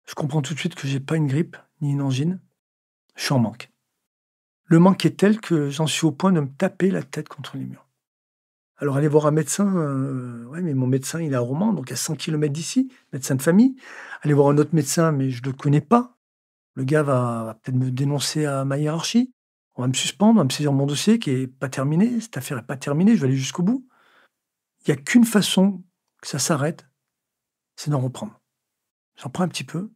Je comprends tout de suite que j'ai pas une grippe, ni une angine, je suis en manque. Le manque est tel que j'en suis au point de me taper la tête contre les murs. Alors aller voir un médecin, ouais, mais mon médecin, il est à Romans, donc à 100 kilomètres d'ici, médecin de famille. Aller voir un autre médecin, mais je le connais pas. Le gars va peut-être me dénoncer à ma hiérarchie. On va me suspendre, on va me saisir mon dossier qui est pas terminé. Cette affaire est pas terminée, je vais aller jusqu'au bout. Il y a qu'une façon que ça s'arrête, c'est d'en reprendre. J'en prends un petit peu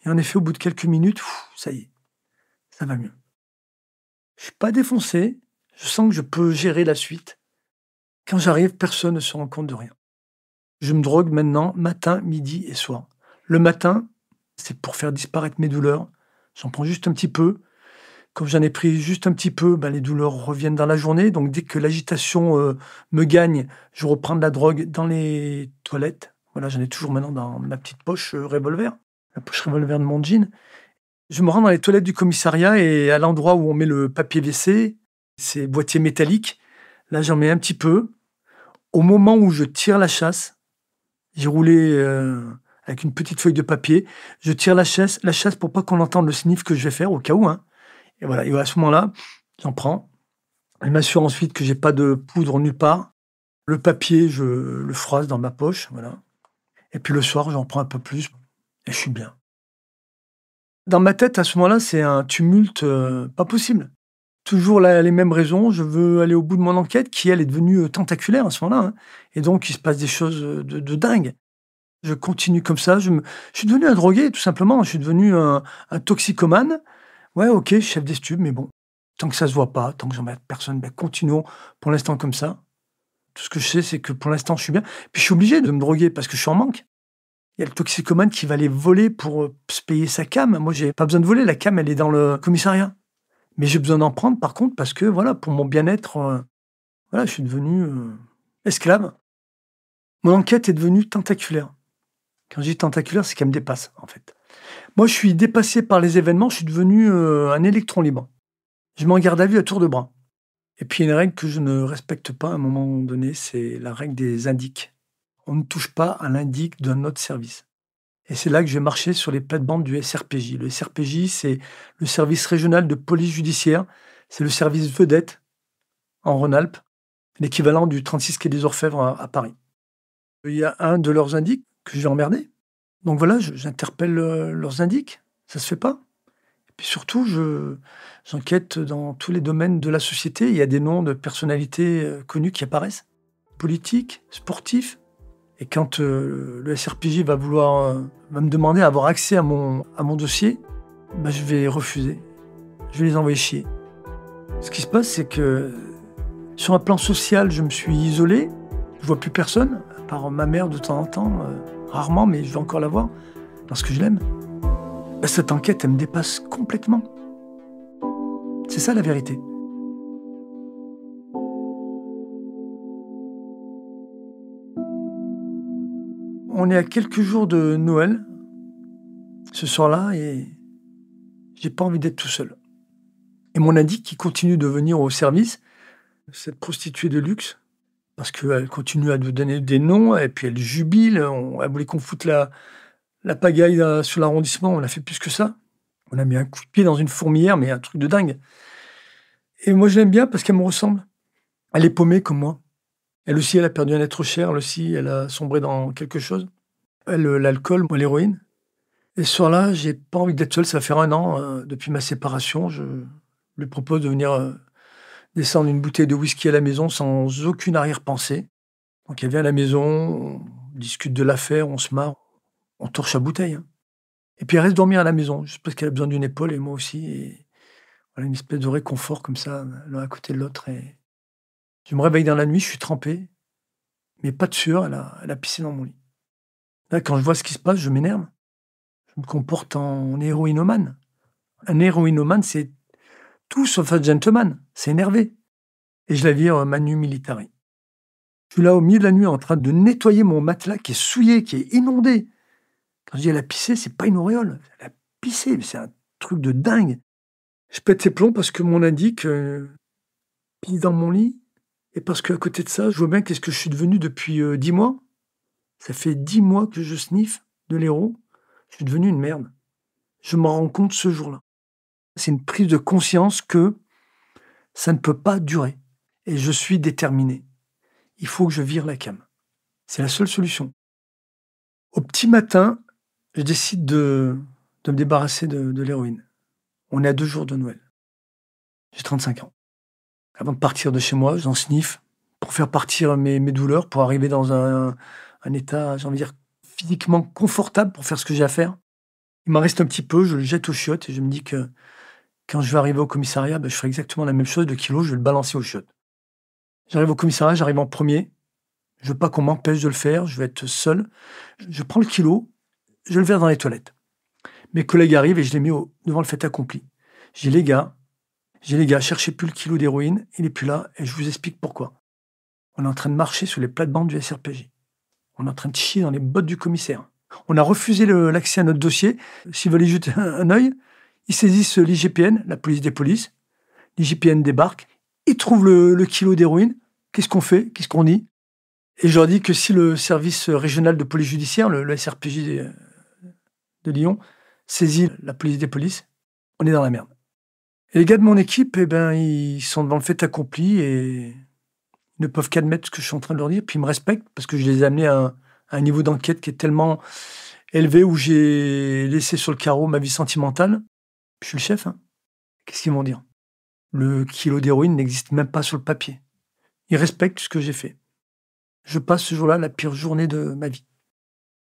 et en effet, au bout de quelques minutes, ça y est, ça va mieux. Je suis pas défoncé, je sens que je peux gérer la suite. Quand j'arrive, personne ne se rend compte de rien. Je me drogue maintenant matin, midi et soir. Le matin, c'est pour faire disparaître mes douleurs. J'en prends juste un petit peu. Comme j'en ai pris juste un petit peu, ben, les douleurs reviennent dans la journée. Donc dès que l'agitation me gagne, je reprends de la drogue dans les toilettes. Voilà, j'en ai toujours maintenant dans ma petite poche revolver, la poche revolver de mon jean. Je me rends dans les toilettes du commissariat et à l'endroit où on met le papier WC, ces boîtiers métalliques, là j'en mets un petit peu. Au moment où je tire la chasse, j'ai roulé avec une petite feuille de papier. Je tire la chasse pour pas qu'on entende le sniff que je vais faire, au cas où, hein. Et voilà, et à ce moment-là, j'en prends. Je m'assure ensuite que j'ai pas de poudre nulle part. Le papier, je le froisse dans ma poche, voilà. Et puis le soir, j'en prends un peu plus et je suis bien. Dans ma tête, à ce moment-là, c'est un tumulte pas possible. Toujours les mêmes raisons. Je veux aller au bout de mon enquête qui, elle, est devenue tentaculaire à ce moment-là, hein. Et donc, il se passe des choses de dingue. Je continue comme ça. Je suis devenu un drogué, tout simplement. Je suis devenu un toxicomane. Ouais, ok, chef des stupes, mais bon, tant que ça se voit pas, tant que j'emmerde personne, ben continuons pour l'instant comme ça. Tout ce que je sais, c'est que pour l'instant, je suis bien. Puis je suis obligé de me droguer parce que je suis en manque. Il y a le toxicomane qui va aller voler pour se payer sa cam. Moi, j'ai pas besoin de voler. La cam, elle est dans le commissariat. Mais j'ai besoin d'en prendre, par contre, parce que, voilà, pour mon bien-être, voilà, je suis devenu esclave. Mon enquête est devenue tentaculaire. Quand je dis tentaculaire, c'est qu'elle me dépasse, en fait. Moi, je suis dépassé par les événements. Je suis devenu un électron libre. Je m'en garde à vue à tour de bras. Et puis, il y a une règle que je ne respecte pas à un moment donné, c'est la règle des indices. On ne touche pas à l'indique d'un autre service. Et c'est là que je vais marcher sur les plates-bandes du SRPJ. Le SRPJ, c'est le service régional de police judiciaire. C'est le service vedette en Rhône-Alpes, l'équivalent du 36 quai des Orfèvres à Paris. Il y a un de leurs indices que je vais emmerder. Donc voilà, j'interpelle leurs indices. Ça se fait pas. Puis surtout, j'enquête dans tous les domaines de la société. Il y a des noms de personnalités connues qui apparaissent. Politiques, sportifs. Et quand le SRPJ va me demander à avoir accès à mon dossier, bah, je vais refuser. Je vais les envoyer chier. Ce qui se passe, c'est que sur un plan social, je me suis isolé. Je vois plus personne, à part ma mère de temps en temps, rarement, mais je vais encore la voir, parce que je l'aime. Cette enquête, elle me dépasse complètement. C'est ça la vérité. on est à quelques jours de Noël, ce soir-là, et j'ai pas envie d'être tout seul. Et mon addict qui continue de venir au service, cette prostituée de luxe, parce qu'elle continue à nous donner des noms, et puis elle jubile. Elle voulait qu'on foute la pagaille sur l'arrondissement, on a fait plus que ça. On a mis un coup de pied dans une fourmilière, mais un truc de dingue. Et moi, je l'aime bien parce qu'elle me ressemble. Elle est paumée comme moi. Elle aussi, elle a perdu un être cher. Elle aussi, elle a sombré dans quelque chose. Elle, l'alcool, moi, l'héroïne. Et ce soir-là, j'ai pas envie d'être seul. Ça va faire 1 an depuis ma séparation. Je lui propose de venir descendre une bouteille de whisky à la maison sans aucune arrière-pensée. Donc, elle vient à la maison, on discute de l'affaire, on se marre, on torche la bouteille, hein. Et puis, elle reste dormir à la maison, juste parce qu'elle a besoin d'une épaule, et moi aussi. Et voilà, une espèce de réconfort comme ça, l'un à côté de l'autre. Et je me réveille dans la nuit, je suis trempé, mais pas de sueur, elle a pissé dans mon lit. Là, quand je vois ce qui se passe, je m'énerve. Je me comporte en héroïnomane. Un héroïnomane, c'est tout sauf un gentleman. C'est énervé. Et je la vire manu militari. Je suis là au milieu de la nuit en train de nettoyer mon matelas qui est souillé, qui est inondé. Quand je dis elle a pissé, c'est pas une auréole. Elle a pissé, c'est un truc de dingue. Je pète ses plombs parce que mon addict pisse dans mon lit. Et parce qu'à côté de ça, je vois bien qu'est-ce que je suis devenu depuis 10 mois. Ça fait 10 mois que je sniffe de l'héros. Je suis devenu une merde. Je m'en rends compte ce jour-là. C'est une prise de conscience que ça ne peut pas durer. Et je suis déterminé. Il faut que je vire la cam. C'est la seule solution. Au petit matin, je décide de me débarrasser de l'héroïne. On est à 2 jours de Noël. J'ai 35 ans. Avant de partir de chez moi, j'en sniffe pour faire partir mes douleurs, pour arriver dans un état, j'ai envie de dire, physiquement confortable pour faire ce que j'ai à faire. Il m'en reste un petit peu, je le jette aux chiottes et je me dis que quand je vais arriver au commissariat, je ferai exactement la même chose, le kilo, je vais le balancer aux chiottes. J'arrive au commissariat, j'arrive en premier. Je veux pas qu'on m'empêche de le faire, je vais être seul. Je prends le kilo, je le verse dans les toilettes. Mes collègues arrivent et je les mets devant le fait accompli. J'ai les gars, cherchez plus le kilo d'héroïne, il est plus là, et je vous explique pourquoi. On est en train de marcher sur les plates-bandes du SRPJ. On est en train de chier dans les bottes du commissaire. On a refusé l'accès à notre dossier. S'ils veulent y jeter un œil, ils saisissent l'IGPN, la police des polices. L'IGPN débarque, ils trouvent le kilo d'héroïne. Qu'est-ce qu'on fait? Qu'est-ce qu'on dit? Et je leur dis que si le service régional de police judiciaire, le SRPJ de Lyon, saisit la police des polices, on est dans la merde. Et les gars de mon équipe, ils sont devant le fait accompli et ils ne peuvent qu'admettre ce que je suis en train de leur dire. Puis ils me respectent parce que je les ai amenés à un niveau d'enquête qui est tellement élevé, où j'ai laissé sur le carreau ma vie sentimentale. Je suis le chef, hein. Qu'est-ce qu'ils vont dire? Le kilo d'héroïne n'existe même pas sur le papier. Ils respectent ce que j'ai fait. Je passe ce jour-là la pire journée de ma vie.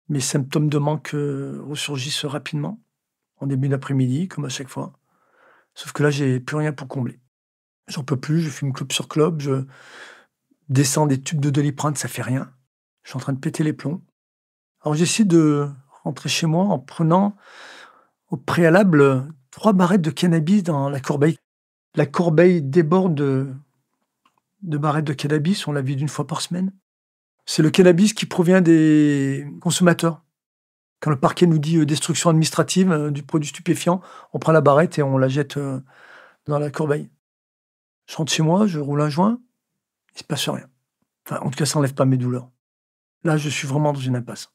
Mes symptômes de manque ressurgissent rapidement, en début d'après-midi, comme à chaque fois. Sauf que là, j'ai plus rien pour combler. J'en peux plus, je fume clope sur clope, je descends des tubes de Doliprane, ça fait rien. Je suis en train de péter les plombs. Alors j'essaie de rentrer chez moi en prenant au préalable 3 barrettes de cannabis dans la corbeille. La corbeille déborde de barrettes de cannabis, on la vide 1 fois par semaine. C'est le cannabis qui provient des consommateurs. Quand le parquet nous dit destruction administrative du produit stupéfiant, on prend la barrette et on la jette dans la corbeille. Je rentre chez moi, je roule un joint, il se passe rien. Enfin, en tout cas, ça n'enlève pas mes douleurs. Là, je suis vraiment dans une impasse.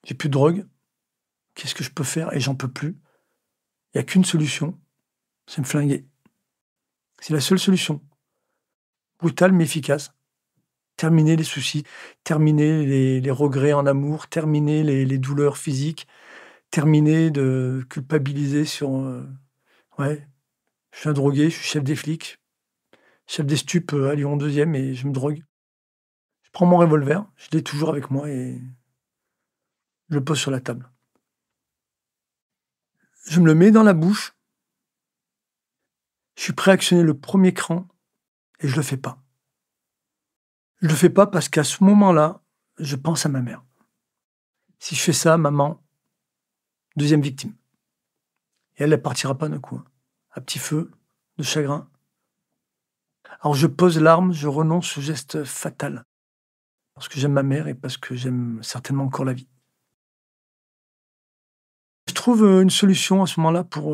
J'ai plus de drogue. Qu'est-ce que je peux faire? Et j'en peux plus. Il n'y a qu'une solution, c'est me flinguer. C'est la seule solution. Brutale mais efficace. Terminer les soucis, terminer les regrets en amour, terminer les douleurs physiques, terminer de culpabiliser sur... ouais, je suis un drogué, je suis chef des flics, chef des stupes à Lyon 2e et je me drogue. Je prends mon revolver, je l'ai toujours avec moi et je le pose sur la table. Je me le mets dans la bouche. Je suis prêt à actionner le premier cran et je le fais pas. Je le fais pas parce qu'à ce moment-là, je pense à ma mère. Si je fais ça, maman, 2e victime. Et elle partira pas d'un coup, hein. À petit feu, de chagrin. Alors je pose l'arme, je renonce au geste fatal. parce que j'aime ma mère et parce que j'aime certainement encore la vie. Je trouve une solution à ce moment-là pour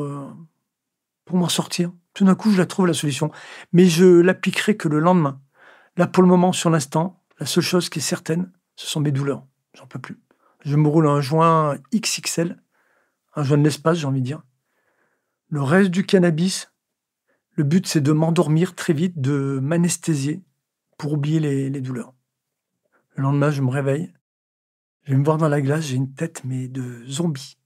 m'en sortir. Tout d'un coup, je la trouve la solution, mais je l'appliquerai que le lendemain. Là, pour le moment, sur l'instant, la seule chose qui est certaine, ce sont mes douleurs. J'en peux plus. Je me roule un joint XXL, un joint de l'espace, j'ai envie de dire. Le reste du cannabis, le but, c'est de m'endormir très vite, de m'anesthésier pour oublier les douleurs. Le lendemain, je me réveille, je vais me voir dans la glace, j'ai une tête, mais de zombie.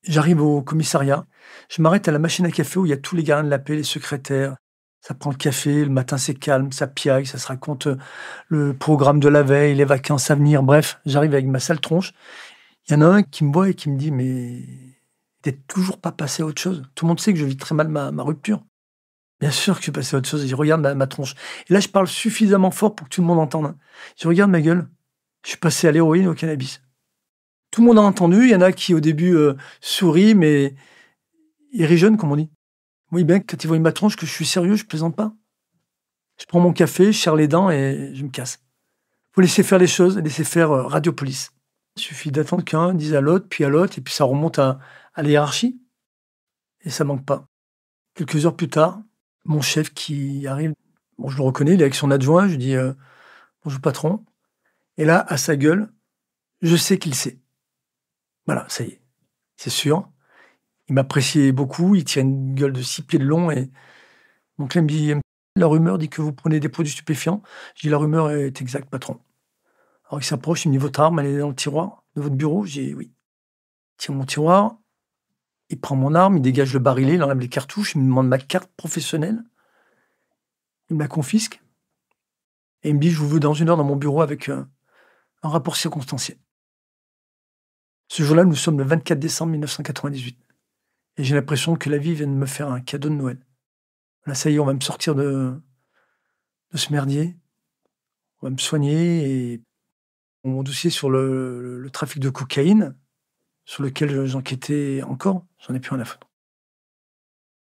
J'arrive au commissariat, je m'arrête à la machine à café où il y a tous les gardiens de la paix, les secrétaires. Ça prend le café, le matin c'est calme, ça piaille, ça se raconte le programme de la veille, les vacances à venir, bref, j'arrive avec ma sale tronche. Il y en a un qui me voit et qui me dit « Mais t'es toujours pas passé à autre chose ?» Tout le monde sait que je vis très mal ma rupture. Bien sûr que je suis passé à autre chose, il regarde ma tronche. Et là, je parle suffisamment fort pour que tout le monde entende. Hein. Je regarde ma gueule, je suis passé à l'héroïne, au cannabis. Tout le monde a entendu, il y en a qui au début sourient, mais ils rigolent, comme on dit. Oui, bien, quand ils voient ma tronche, que je suis sérieux, je plaisante pas. Je prends mon café, je serre les dents et je me casse. Faut laisser faire les choses, laisser faire Radiopolis. Il suffit d'attendre qu'un dise à l'autre, puis à l'autre, et puis ça remonte à la hiérarchie. Et ça manque pas. Quelques heures plus tard, mon chef qui arrive, bon, je le reconnais, il est avec son adjoint, je lui dis bonjour patron. Et là, à sa gueule, je sais qu'il sait. Voilà, ça y est, c'est sûr. Il m'appréciait beaucoup, il tient une gueule de 6 pieds de long. Et donc là, il me dit la rumeur dit que vous prenez des produits stupéfiants. Je dis la rumeur est exacte, patron. Alors il s'approche, il me dit votre arme, elle est dans le tiroir de votre bureau. Je dis oui. Il tire mon tiroir, il prend mon arme, il dégage le barillet, il enlève les cartouches, il me demande ma carte professionnelle. Il me la confisque. Et il me dit je vous veux dans 1 heure dans mon bureau avec un rapport circonstancié. Ce jour-là, nous sommes le 24 décembre 1998. Et j'ai l'impression que la vie vient de me faire un cadeau de Noël. Là, ça y est, on va me sortir de ce merdier. On va me soigner. Et mon dossier sur le trafic de cocaïne, sur lequel j'enquêtais encore, j'en ai plus rien à foutre.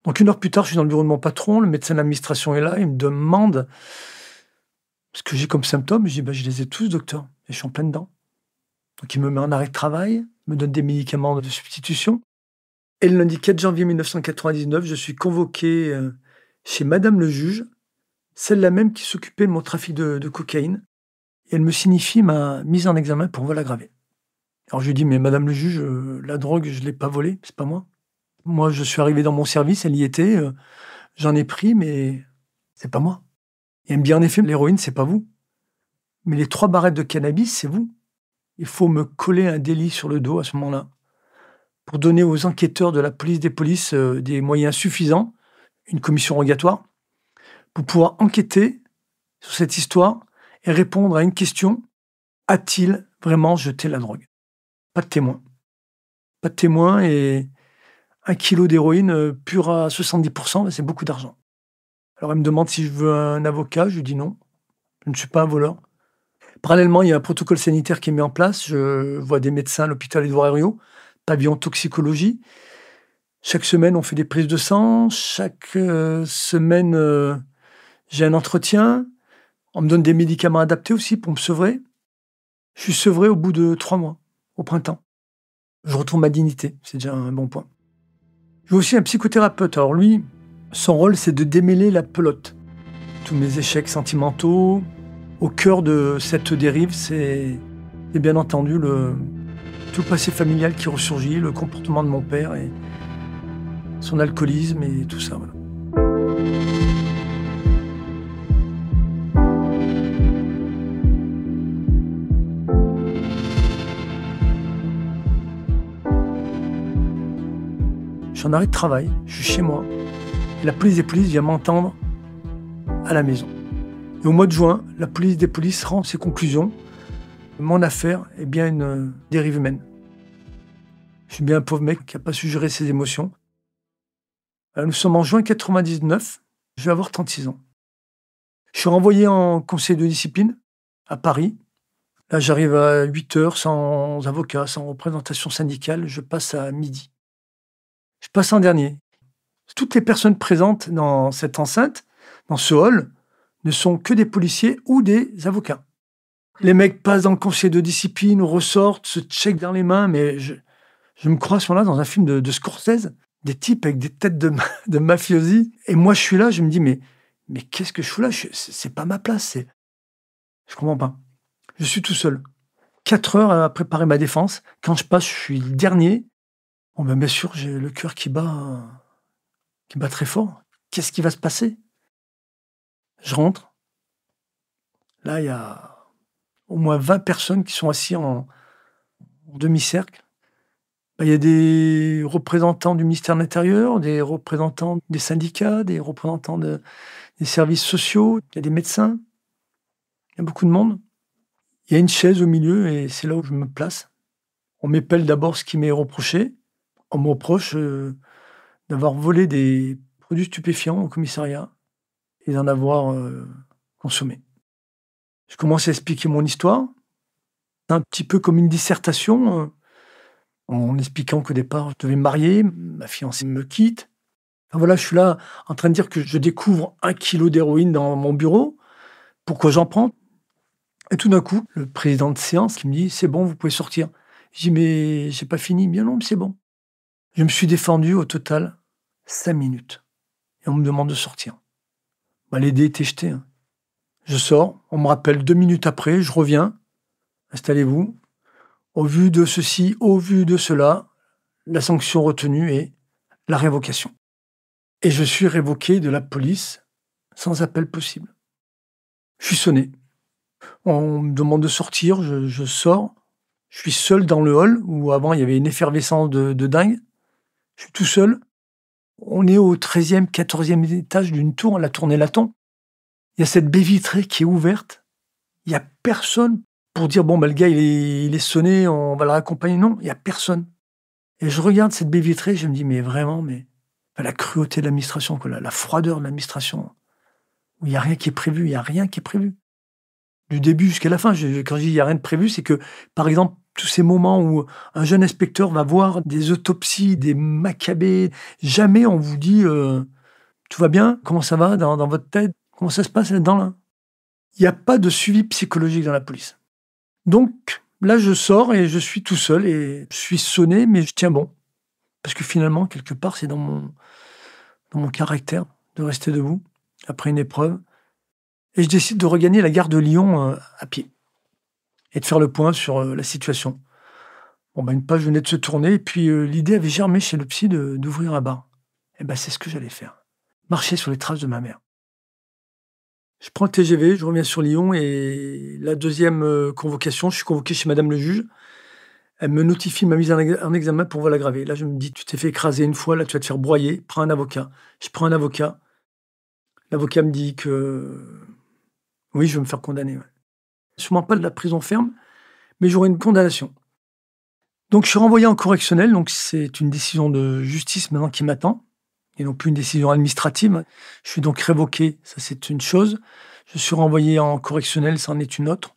Donc 1 heure plus tard, je suis dans le bureau de mon patron, le médecin de l'administration est là, il me demande ce que j'ai comme symptômes. Je dis je les ai tous, docteur, et je suis en plein dedans. Donc il me met en arrêt de travail, me donne des médicaments de substitution. Et le lundi 4 janvier 1999, je suis convoqué chez Madame le juge, celle-là même qui s'occupait de mon trafic de cocaïne. Et elle me signifie ma mise en examen pour vol aggravé. Alors je lui dis, mais Madame le juge, la drogue, je ne l'ai pas volée, c'est pas moi. Moi, je suis arrivé dans mon service, elle y était, j'en ai pris, mais c'est pas moi. Et elle me dit, en effet, l'héroïne, c'est pas vous. Mais les 3 barrettes de cannabis, c'est vous. Il faut me coller un délit sur le dos à ce moment-là, pour donner aux enquêteurs de la police des polices des moyens suffisants, une commission rogatoire, pour pouvoir enquêter sur cette histoire et répondre à une question, a-t-il vraiment jeté la drogue? Pas de témoin. Pas de témoin et 1 kilo d'héroïne pure à 70%, c'est beaucoup d'argent. Alors elle me demande si je veux un avocat, je lui dis non, je ne suis pas un voleur. Parallèlement, il y a un protocole sanitaire qui est mis en place, je vois des médecins à l'hôpital Édouard Herriot, pavillon toxicologie. Chaque semaine, on fait des prises de sang. Chaque semaine, j'ai un entretien. On me donne des médicaments adaptés aussi pour me sevrer. Je suis sevré au bout de 3 mois, au printemps. Je retrouve ma dignité, c'est déjà un bon point. J'ai aussi un psychothérapeute. Alors lui, son rôle, c'est de démêler la pelote. Tous mes échecs sentimentaux. Au cœur de cette dérive, c'est bien entendu tout le passé familial qui ressurgit, le comportement de mon père et son alcoolisme et tout ça. Voilà. Je suis en arrêt de travail, je suis chez moi. Et la police des polices vient m'entendre à la maison. Et au mois de juin, la police des polices rend ses conclusions. Mon affaire est bien une dérive humaine. Je suis bien un pauvre mec qui n'a pas su gérer ses émotions. Nous sommes en juin 99, je vais avoir 36 ans. Je suis renvoyé en conseil de discipline à Paris. Là, j'arrive à 8 heures sans avocat, sans représentation syndicale. Je passe à midi. Je passe en dernier. Toutes les personnes présentes dans cette enceinte, dans ce hall, ne sont que des policiers ou des avocats. Les mecs passent dans le conseil de discipline, ressortent, se checkent dans les mains, mais je me crois à ce moment-là dans un film de Scorsese, des types avec des têtes de mafiosi. Et moi, je suis là, je me dis, mais qu'est-ce que je fous là? C'est pas ma place. Je comprends pas. Je suis tout seul. 4 heures à préparer ma défense. Quand je passe, je suis le dernier. Bon, ben, bien sûr, j'ai le cœur qui bat très fort. Qu'est-ce qui va se passer? Je rentre. Là, il y a au moins 20 personnes qui sont assises en demi-cercle. Ben, il y a des représentants du ministère de l'Intérieur, des représentants des syndicats, des représentants des services sociaux, il y a des médecins. Il y a beaucoup de monde. Il y a une chaise au milieu et c'est là où je me place. On m'épelle d'abord ce qui m'est reproché. On me reproche d'avoir volé des produits stupéfiants au commissariat et d'en avoir consommé. Je commence à expliquer mon histoire, un petit peu comme une dissertation, en expliquant qu'au départ, je devais me marier, ma fiancée me quitte. Enfin, voilà, je suis là en train de dire que je découvre 1 kilo d'héroïne dans mon bureau. Pourquoi j'en prends? Et tout d'un coup, le président de séance qui me dit « C'est bon, vous pouvez sortir ». Je dis « Mais j'ai pas fini ». Bien non, mais c'est bon. Je me suis défendu au total 5 minutes. Et on me demande de sortir. Bah, les dés étaient jetés. Hein. Je sors, on me rappelle 2 minutes après, je reviens. Installez-vous. Au vu de ceci, au vu de cela, la sanction retenue est la révocation. Et je suis révoqué de la police sans appel possible. Je suis sonné. On me demande de sortir, je sors. Je suis seul dans le hall, où avant il y avait une effervescence de dingue. Je suis tout seul. On est au 13e, 14e étage d'une tour, la tour Nélaton. Il y a cette baie vitrée qui est ouverte. Il n'y a personne pour dire, bon, le gars, il est sonné, on va le raccompagner. Non, il n'y a personne. Et je regarde cette baie vitrée, je me dis, mais vraiment, la cruauté de l'administration, la froideur de l'administration, où il n'y a rien qui est prévu, il n'y a rien qui est prévu. Du début jusqu'à la fin, quand je dis il n'y a rien de prévu, c'est que, par exemple, tous ces moments où un jeune inspecteur va voir des autopsies, des macabées, jamais on vous dit tout va bien, comment ça va dans votre tête, comment ça se passe là-dedans. Il n'y a pas de suivi psychologique dans la police. Donc là, je sors et je suis tout seul et je suis sonné, mais je tiens bon. Parce que finalement, quelque part, c'est dans mon caractère de rester debout après une épreuve. Et je décide de regagner la gare de Lyon à pied et de faire le point sur la situation. Bon, une page venait de se tourner et puis l'idée avait germé chez le psy d'ouvrir un bar. Et c'est ce que j'allais faire. Marcher sur les traces de ma mère. Je prends le TGV, je reviens sur Lyon et la deuxième convocation, je suis convoqué chez madame le juge. Elle me notifie ma mise en examen pour vol aggravé. Là, je me dis, tu t'es fait écraser une fois, là, tu vas te faire broyer, prends un avocat. Je prends un avocat. L'avocat me dit que oui, je vais me faire condamner. Ouais. Sûrement pas de la prison ferme, mais j'aurai une condamnation. Donc, je suis renvoyé en correctionnel. Donc, c'est une décision de justice maintenant qui m'attend, et non plus une décision administrative. Je suis donc révoqué, ça c'est une chose. Je suis renvoyé en correctionnel, ça en est une autre.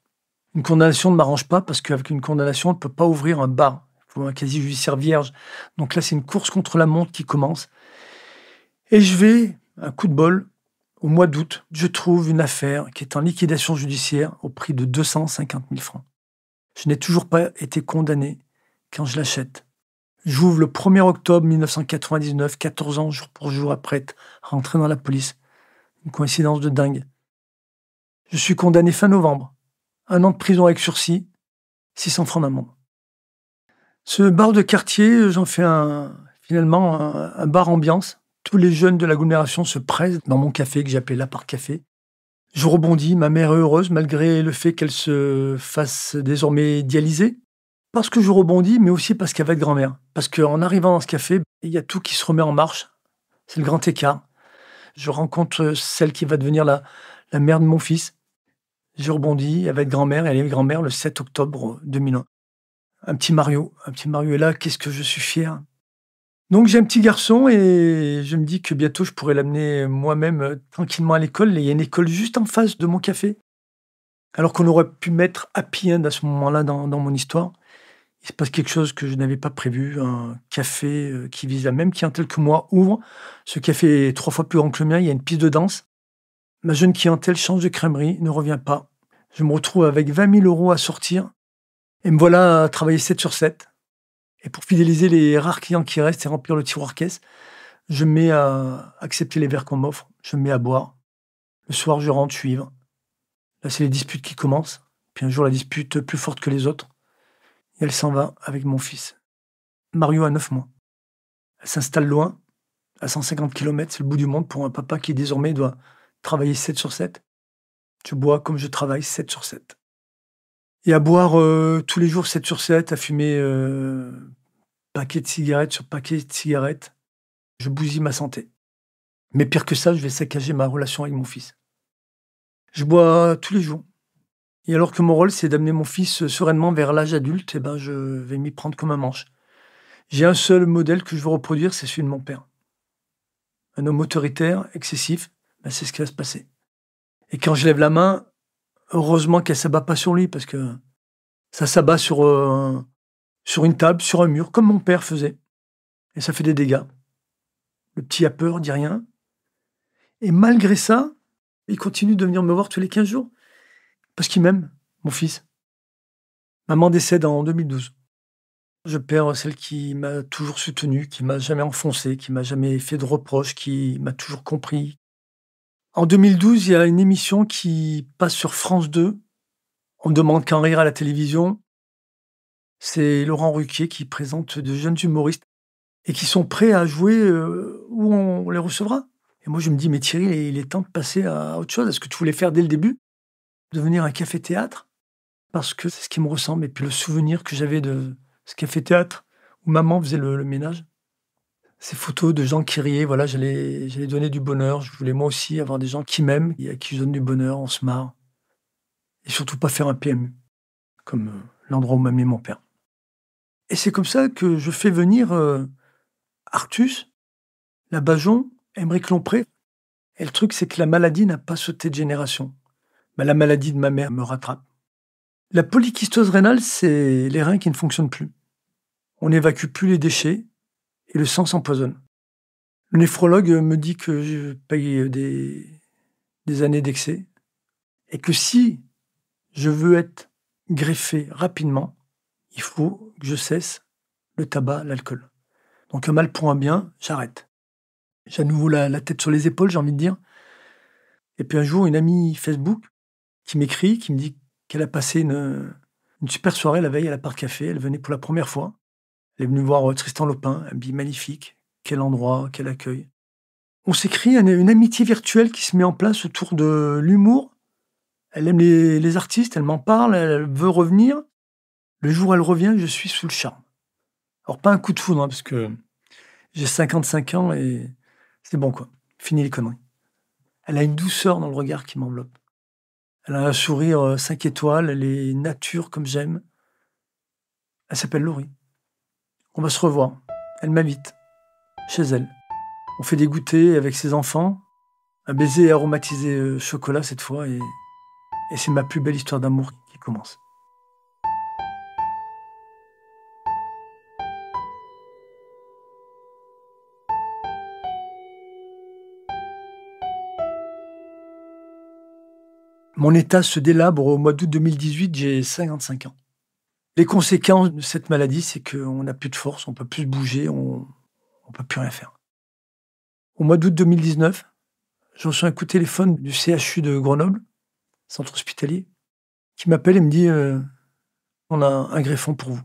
Une condamnation ne m'arrange pas parce qu'avec une condamnation, on ne peut pas ouvrir un bar. Il faut un casier judiciaire vierge. Donc là, c'est une course contre la montre qui commence. Et je vais, un coup de bol, au mois d'août, je trouve une affaire qui est en liquidation judiciaire au prix de 250 000 francs. Je n'ai toujours pas été condamné quand je l'achète. J'ouvre le 1er octobre 1999, 14 ans jour pour jour après être rentré dans la police. Une coïncidence de dingue. Je suis condamné fin novembre. 1 an de prison avec sursis, 600 francs d'amende. Ce bar de quartier, j'en fais finalement un bar ambiance. Tous les jeunes de l'agglomération se pressent dans mon café que j'appelais l'appart café. Je rebondis, ma mère est heureuse malgré le fait qu'elle se fasse désormais dialyser. Parce que je rebondis, mais aussi parce qu'elle va être grand-mère. Parce qu'en arrivant dans ce café, il y a tout qui se remet en marche. C'est le grand écart. Je rencontre celle qui va devenir la mère de mon fils. Je rebondis, elle va être grand-mère, elle est grand-mère le 7 octobre 2001. Un petit Mario est là, qu'est-ce que je suis fier. Donc j'ai un petit garçon et je me dis que bientôt je pourrais l'amener moi-même tranquillement à l'école. Et il y a une école juste en face de mon café. Alors qu'on aurait pu mettre Happy End à ce moment-là dans mon histoire. Il se passe quelque chose que je n'avais pas prévu, un café qui vise la même clientèle que moi ouvre. Ce café est 3 fois plus grand que le mien, il y a une piste de danse. Ma jeune clientèle change de crèmerie, ne revient pas. Je me retrouve avec 20 000 € à sortir et me voilà à travailler 7/7. Et pour fidéliser les rares clients qui restent et remplir le tiroir caisse, je me mets à accepter les verres qu'on m'offre, je me mets à boire. Le soir, je rentre, je suis ivre. Là, c'est les disputes qui commencent. Puis un jour, la dispute plus forte que les autres. Et elle s'en va avec mon fils. Mario a 9 mois. Elle s'installe loin, à 150 km, c'est le bout du monde pour un papa qui désormais doit travailler 7/7. Je bois comme je travaille 7/7. Et à boire tous les jours 7/7, à fumer paquet de cigarettes sur paquet de cigarettes. Je bousille ma santé. Mais pire que ça, je vais saccager ma relation avec mon fils. Je bois tous les jours. Et alors que mon rôle, c'est d'amener mon fils sereinement vers l'âge adulte, je vais m'y prendre comme un manche. J'ai un seul modèle que je veux reproduire, c'est celui de mon père. Un homme autoritaire, excessif, c'est ce qui va se passer. Et quand je lève la main, heureusement qu'elle ne s'abat pas sur lui, parce que ça s'abat sur une table, sur un mur, comme mon père faisait. Et ça fait des dégâts. Le petit a peur, dit rien. Et malgré ça, il continue de venir me voir tous les 15 jours. Parce qu'il m'aime, mon fils. Maman décède en 2012. Je perds celle qui m'a toujours soutenu, qui m'a jamais enfoncé, qui m'a jamais fait de reproches, qui m'a toujours compris. En 2012, il y a une émission qui passe sur France 2. On ne demande qu'à en rire à la télévision. C'est Laurent Ruquier qui présente de jeunes humoristes et qui sont prêts à jouer où on les recevra. Et moi, je me dis, mais Thierry, il est temps de passer à autre chose. Est-ce que tu voulais faire dès le début devenir un café-théâtre? Parce que c'est ce qui me ressemble. Et puis le souvenir que j'avais de ce café-théâtre où maman faisait le ménage. Ces photos de gens qui riaient, voilà, j'allais donner du bonheur. Je voulais moi aussi avoir des gens qui m'aiment et à qui je donne du bonheur, on se marre. Et surtout pas faire un PMU, comme l'endroit où m'a mis mon père. Et c'est comme ça que je fais venir Artus, la Bajon, Aymeric Lompré. Et le truc, c'est que la maladie n'a pas sauté de génération. La maladie de ma mère me rattrape. La polykystose rénale, c'est les reins qui ne fonctionnent plus. On n'évacue plus les déchets et le sang s'empoisonne. Le néphrologue me dit que je paye des années d'excès et que si je veux être greffé rapidement, il faut que je cesse le tabac, l'alcool. Donc un mal pour un bien, j'arrête. J'ai à nouveau la tête sur les épaules, j'ai envie de dire. Et puis un jour, une amie Facebook qui m'écrit, qui me dit qu'elle a passé une super soirée la veille à la Part Café. Elle venait pour la première fois. Elle est venue voir Tristan Lopin, un billet magnifique. Quel endroit, quel accueil. On s'écrit une amitié virtuelle qui se met en place autour de l'humour. Elle aime les artistes, elle m'en parle, elle veut revenir. Le jour où elle revient, je suis sous le charme. Alors pas un coup de foudre, parce que j'ai 55 ans et c'est bon quoi. Fini les conneries. Elle a une douceur dans le regard qui m'enveloppe. Elle a un sourire 5 étoiles, elle est nature comme j'aime. Elle s'appelle Laurie. On va se revoir. Elle m'invite chez elle. On fait des goûters avec ses enfants. Un baiser aromatisé chocolat cette fois et c'est ma plus belle histoire d'amour qui commence. Mon état se délabre au mois d'août 2018, j'ai 55 ans. Les conséquences de cette maladie, c'est qu'on n'a plus de force, on ne peut plus se bouger, on ne peut plus rien faire. Au mois d'août 2019, je reçois un coup de téléphone du CHU de Grenoble, centre hospitalier, qui m'appelle et me dit on a un greffon pour vous.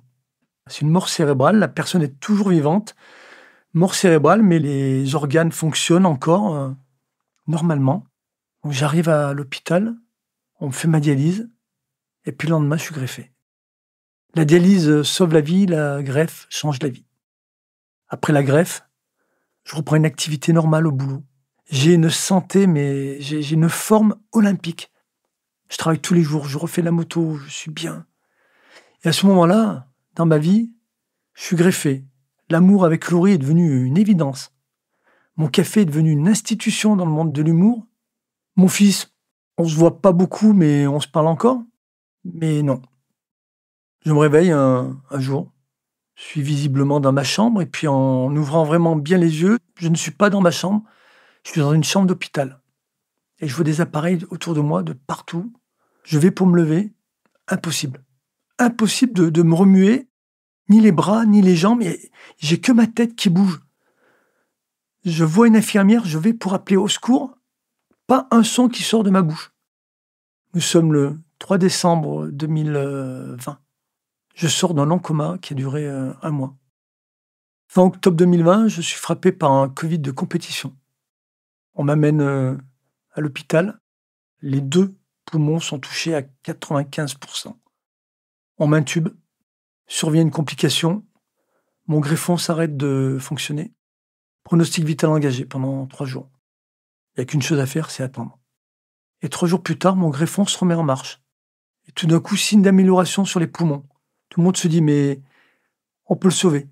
C'est une mort cérébrale, la personne est toujours vivante, mort cérébrale, mais les organes fonctionnent encore normalement. Donc j'arrive à l'hôpital, on me fait ma dialyse, et puis le lendemain, je suis greffé. La dialyse sauve la vie, la greffe change la vie. Après la greffe, je reprends une activité normale au boulot. J'ai une santé, mais j'ai une forme olympique. Je travaille tous les jours, je refais la moto, je suis bien. Et à ce moment-là, dans ma vie, je suis greffé. L'amour avec Laurie est devenu une évidence. Mon café est devenu une institution dans le monde de l'humour. Mon fils, on se voit pas beaucoup, mais on se parle encore. Mais non. Je me réveille un jour. Je suis visiblement dans ma chambre, et puis en ouvrant vraiment bien les yeux, je ne suis pas dans ma chambre, je suis dans une chambre d'hôpital. Et je vois des appareils autour de moi, de partout. Je vais pour me lever, impossible. Impossible de me remuer, ni les bras, ni les jambes, et j'ai que ma tête qui bouge. Je vois une infirmière, je vais pour appeler au secours, pas un son qui sort de ma bouche. Nous sommes le 3 décembre 2020. Je sors d'un long coma qui a duré 1 mois. Fin octobre 2020, je suis frappé par un Covid de compétition. On m'amène à l'hôpital. Les 2 poumons sont touchés à 95%. On m'intube. Survient une complication. Mon greffon s'arrête de fonctionner. Pronostic vital engagé pendant 3 jours. Il n'y a qu'une chose à faire, c'est attendre. Et 3 jours plus tard, mon greffon se remet en marche. Et tout d'un coup, signe d'amélioration sur les poumons. Tout le monde se dit, mais on peut le sauver.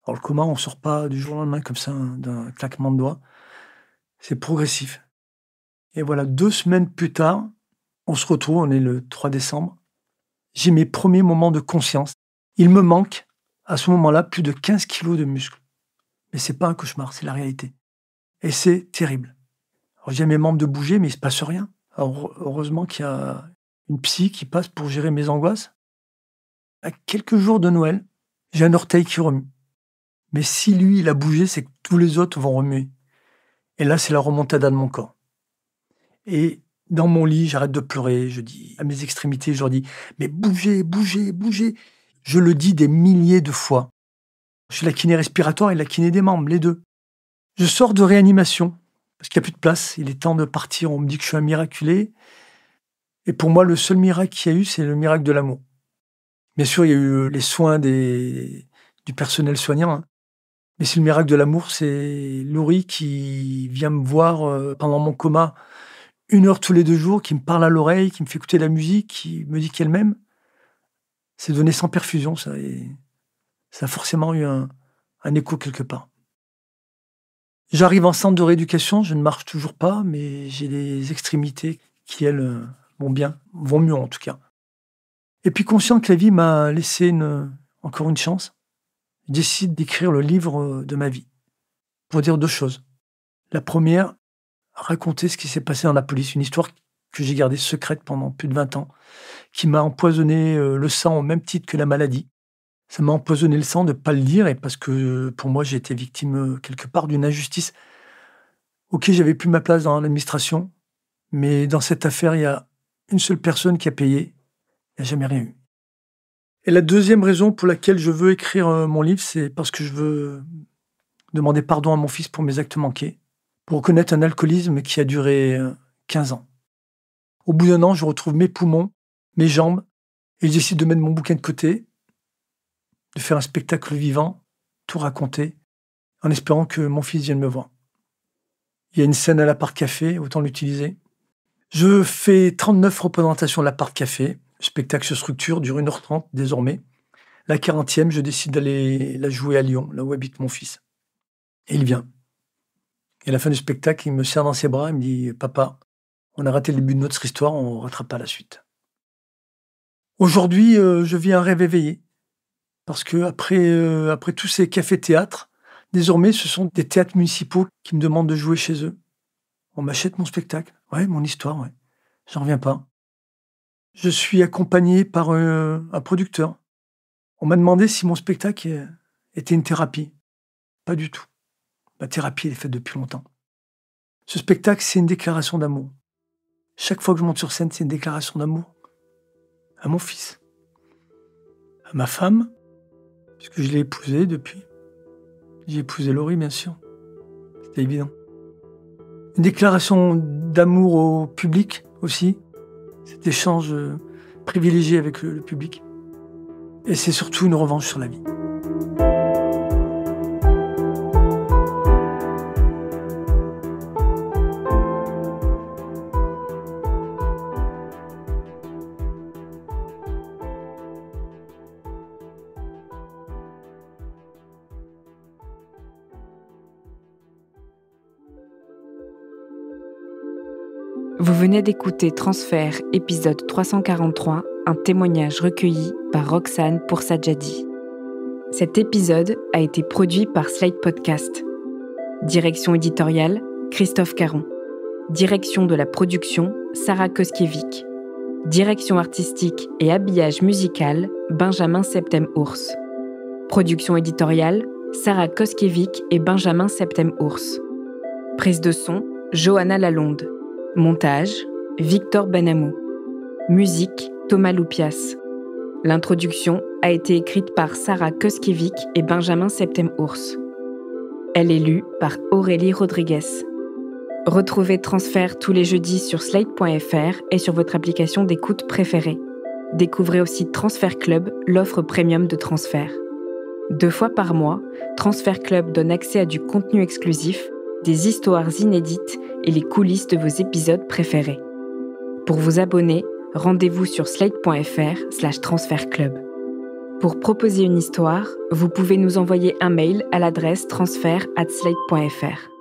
Alors le coma, on ne sort pas du jour au lendemain comme ça, d'un claquement de doigts. C'est progressif. Et voilà, 2 semaines plus tard, on se retrouve, on est le 3 décembre. J'ai mes premiers moments de conscience. Il me manque, à ce moment-là, plus de 15 kilos de muscles. Mais c'est pas un cauchemar, c'est la réalité. Et c'est terrible. Alors, j'ai mes membres de bouger, mais il se passe rien. Alors, heureusement qu'il y a une psy qui passe pour gérer mes angoisses. À quelques jours de Noël, j'ai un orteil qui remue. Mais si lui, il a bougé, c'est que tous les autres vont remuer. Et là, c'est la remontada de mon corps. Et dans mon lit, j'arrête de pleurer. Je dis à mes extrémités, je leur dis « Mais bougez, bougez, bougez !» Je le dis des milliers de fois. Je suis la kiné respiratoire et la kiné des membres, les deux. Je sors de réanimation, parce qu'il n'y a plus de place. Il est temps de partir. On me dit que je suis un miraculé. Et pour moi, le seul miracle qu'il y a eu, c'est le miracle de l'amour. Bien sûr, il y a eu les soins du personnel soignant, hein. Mais c'est le miracle de l'amour, c'est Laurie qui vient me voir pendant mon coma 1 heure tous les 2 jours, qui me parle à l'oreille, qui me fait écouter de la musique, qui me dit qu'elle m'aime. C'est donné sans perfusion, ça, et ça a forcément eu un écho quelque part. J'arrive en centre de rééducation, je ne marche toujours pas, mais j'ai des extrémités qui, elles, vont bien, vont mieux en tout cas. Et puis conscient que la vie m'a laissé encore une chance, je décide d'écrire le livre de ma vie, pour dire 2 choses. La première, raconter ce qui s'est passé dans la police, une histoire que j'ai gardée secrète pendant plus de 20 ans, qui m'a empoisonné le sang au même titre que la maladie. Ça m'a empoisonné le sang de ne pas le dire, et parce que pour moi, j'ai été victime quelque part d'une injustice. Ok, j'avais plus ma place dans l'administration, mais dans cette affaire, il y a une seule personne qui a payé, il n'y a jamais rien eu. Et la deuxième raison pour laquelle je veux écrire mon livre, c'est parce que je veux demander pardon à mon fils pour mes actes manqués, pour reconnaître un alcoolisme qui a duré 15 ans. Au bout d'1 an, je retrouve mes poumons, mes jambes, et je décide de mettre mon bouquin de côté, de faire un spectacle vivant, tout raconter, en espérant que mon fils vienne me voir. Il y a une scène à l'appart café, autant l'utiliser. Je fais 39 représentations à l'appart café. Le spectacle se structure, dure 1h30 désormais. La 40e, je décide d'aller la jouer à Lyon, là où habite mon fils. Et il vient. Et à la fin du spectacle, il me serre dans ses bras, il me dit « Papa, on a raté le début de notre histoire, on ne rattrape pas la suite. » Aujourd'hui, je vis un rêve éveillé. Parce que après tous ces cafés-théâtres, désormais, ce sont des théâtres municipaux qui me demandent de jouer chez eux. On m'achète mon spectacle. Ouais, mon histoire, ouais. J'en reviens pas. Je suis accompagné par un producteur. On m'a demandé si mon spectacle était une thérapie. Pas du tout. Ma thérapie, elle est faite depuis longtemps. Ce spectacle, c'est une déclaration d'amour. Chaque fois que je monte sur scène, c'est une déclaration d'amour à mon fils, à ma femme, puisque je l'ai épousée depuis. J'ai épousé Laurie, bien sûr. C'était évident. Une déclaration d'amour au public aussi. Cet échange privilégié avec le public. Et c'est surtout une revanche sur la vie. Vous venez d'écouter Transfert, épisode 343, un témoignage recueilli par Roxane pour Sajadi. Cet épisode a été produit par Slate Podcast. Direction éditoriale, Christophe Caron. Direction de la production, Sarah Koskiewicz. Direction artistique et habillage musical, Benjamin Septem-Ours. Production éditoriale, Sarah Koskiewicz et Benjamin Septem-Ours. Prise de son, Johanna Lalonde. Montage, Victor Benamou. Musique, Thomas Loupias. L'introduction a été écrite par Sarah Koskiewicz et Benjamin Septem-Ours. Elle est lue par Aurélie Rodriguez. Retrouvez Transfert tous les jeudis sur slate.fr et sur votre application d'écoute préférée. Découvrez aussi Transfert Club, l'offre premium de Transfert. 2 fois par mois, Transfert Club donne accès à du contenu exclusif, des histoires inédites et les coulisses de vos épisodes préférés. Pour vous abonner, rendez-vous sur slate.fr/transfertclub. Pour proposer une histoire, vous pouvez nous envoyer un mail à l'adresse transfert@slate.fr.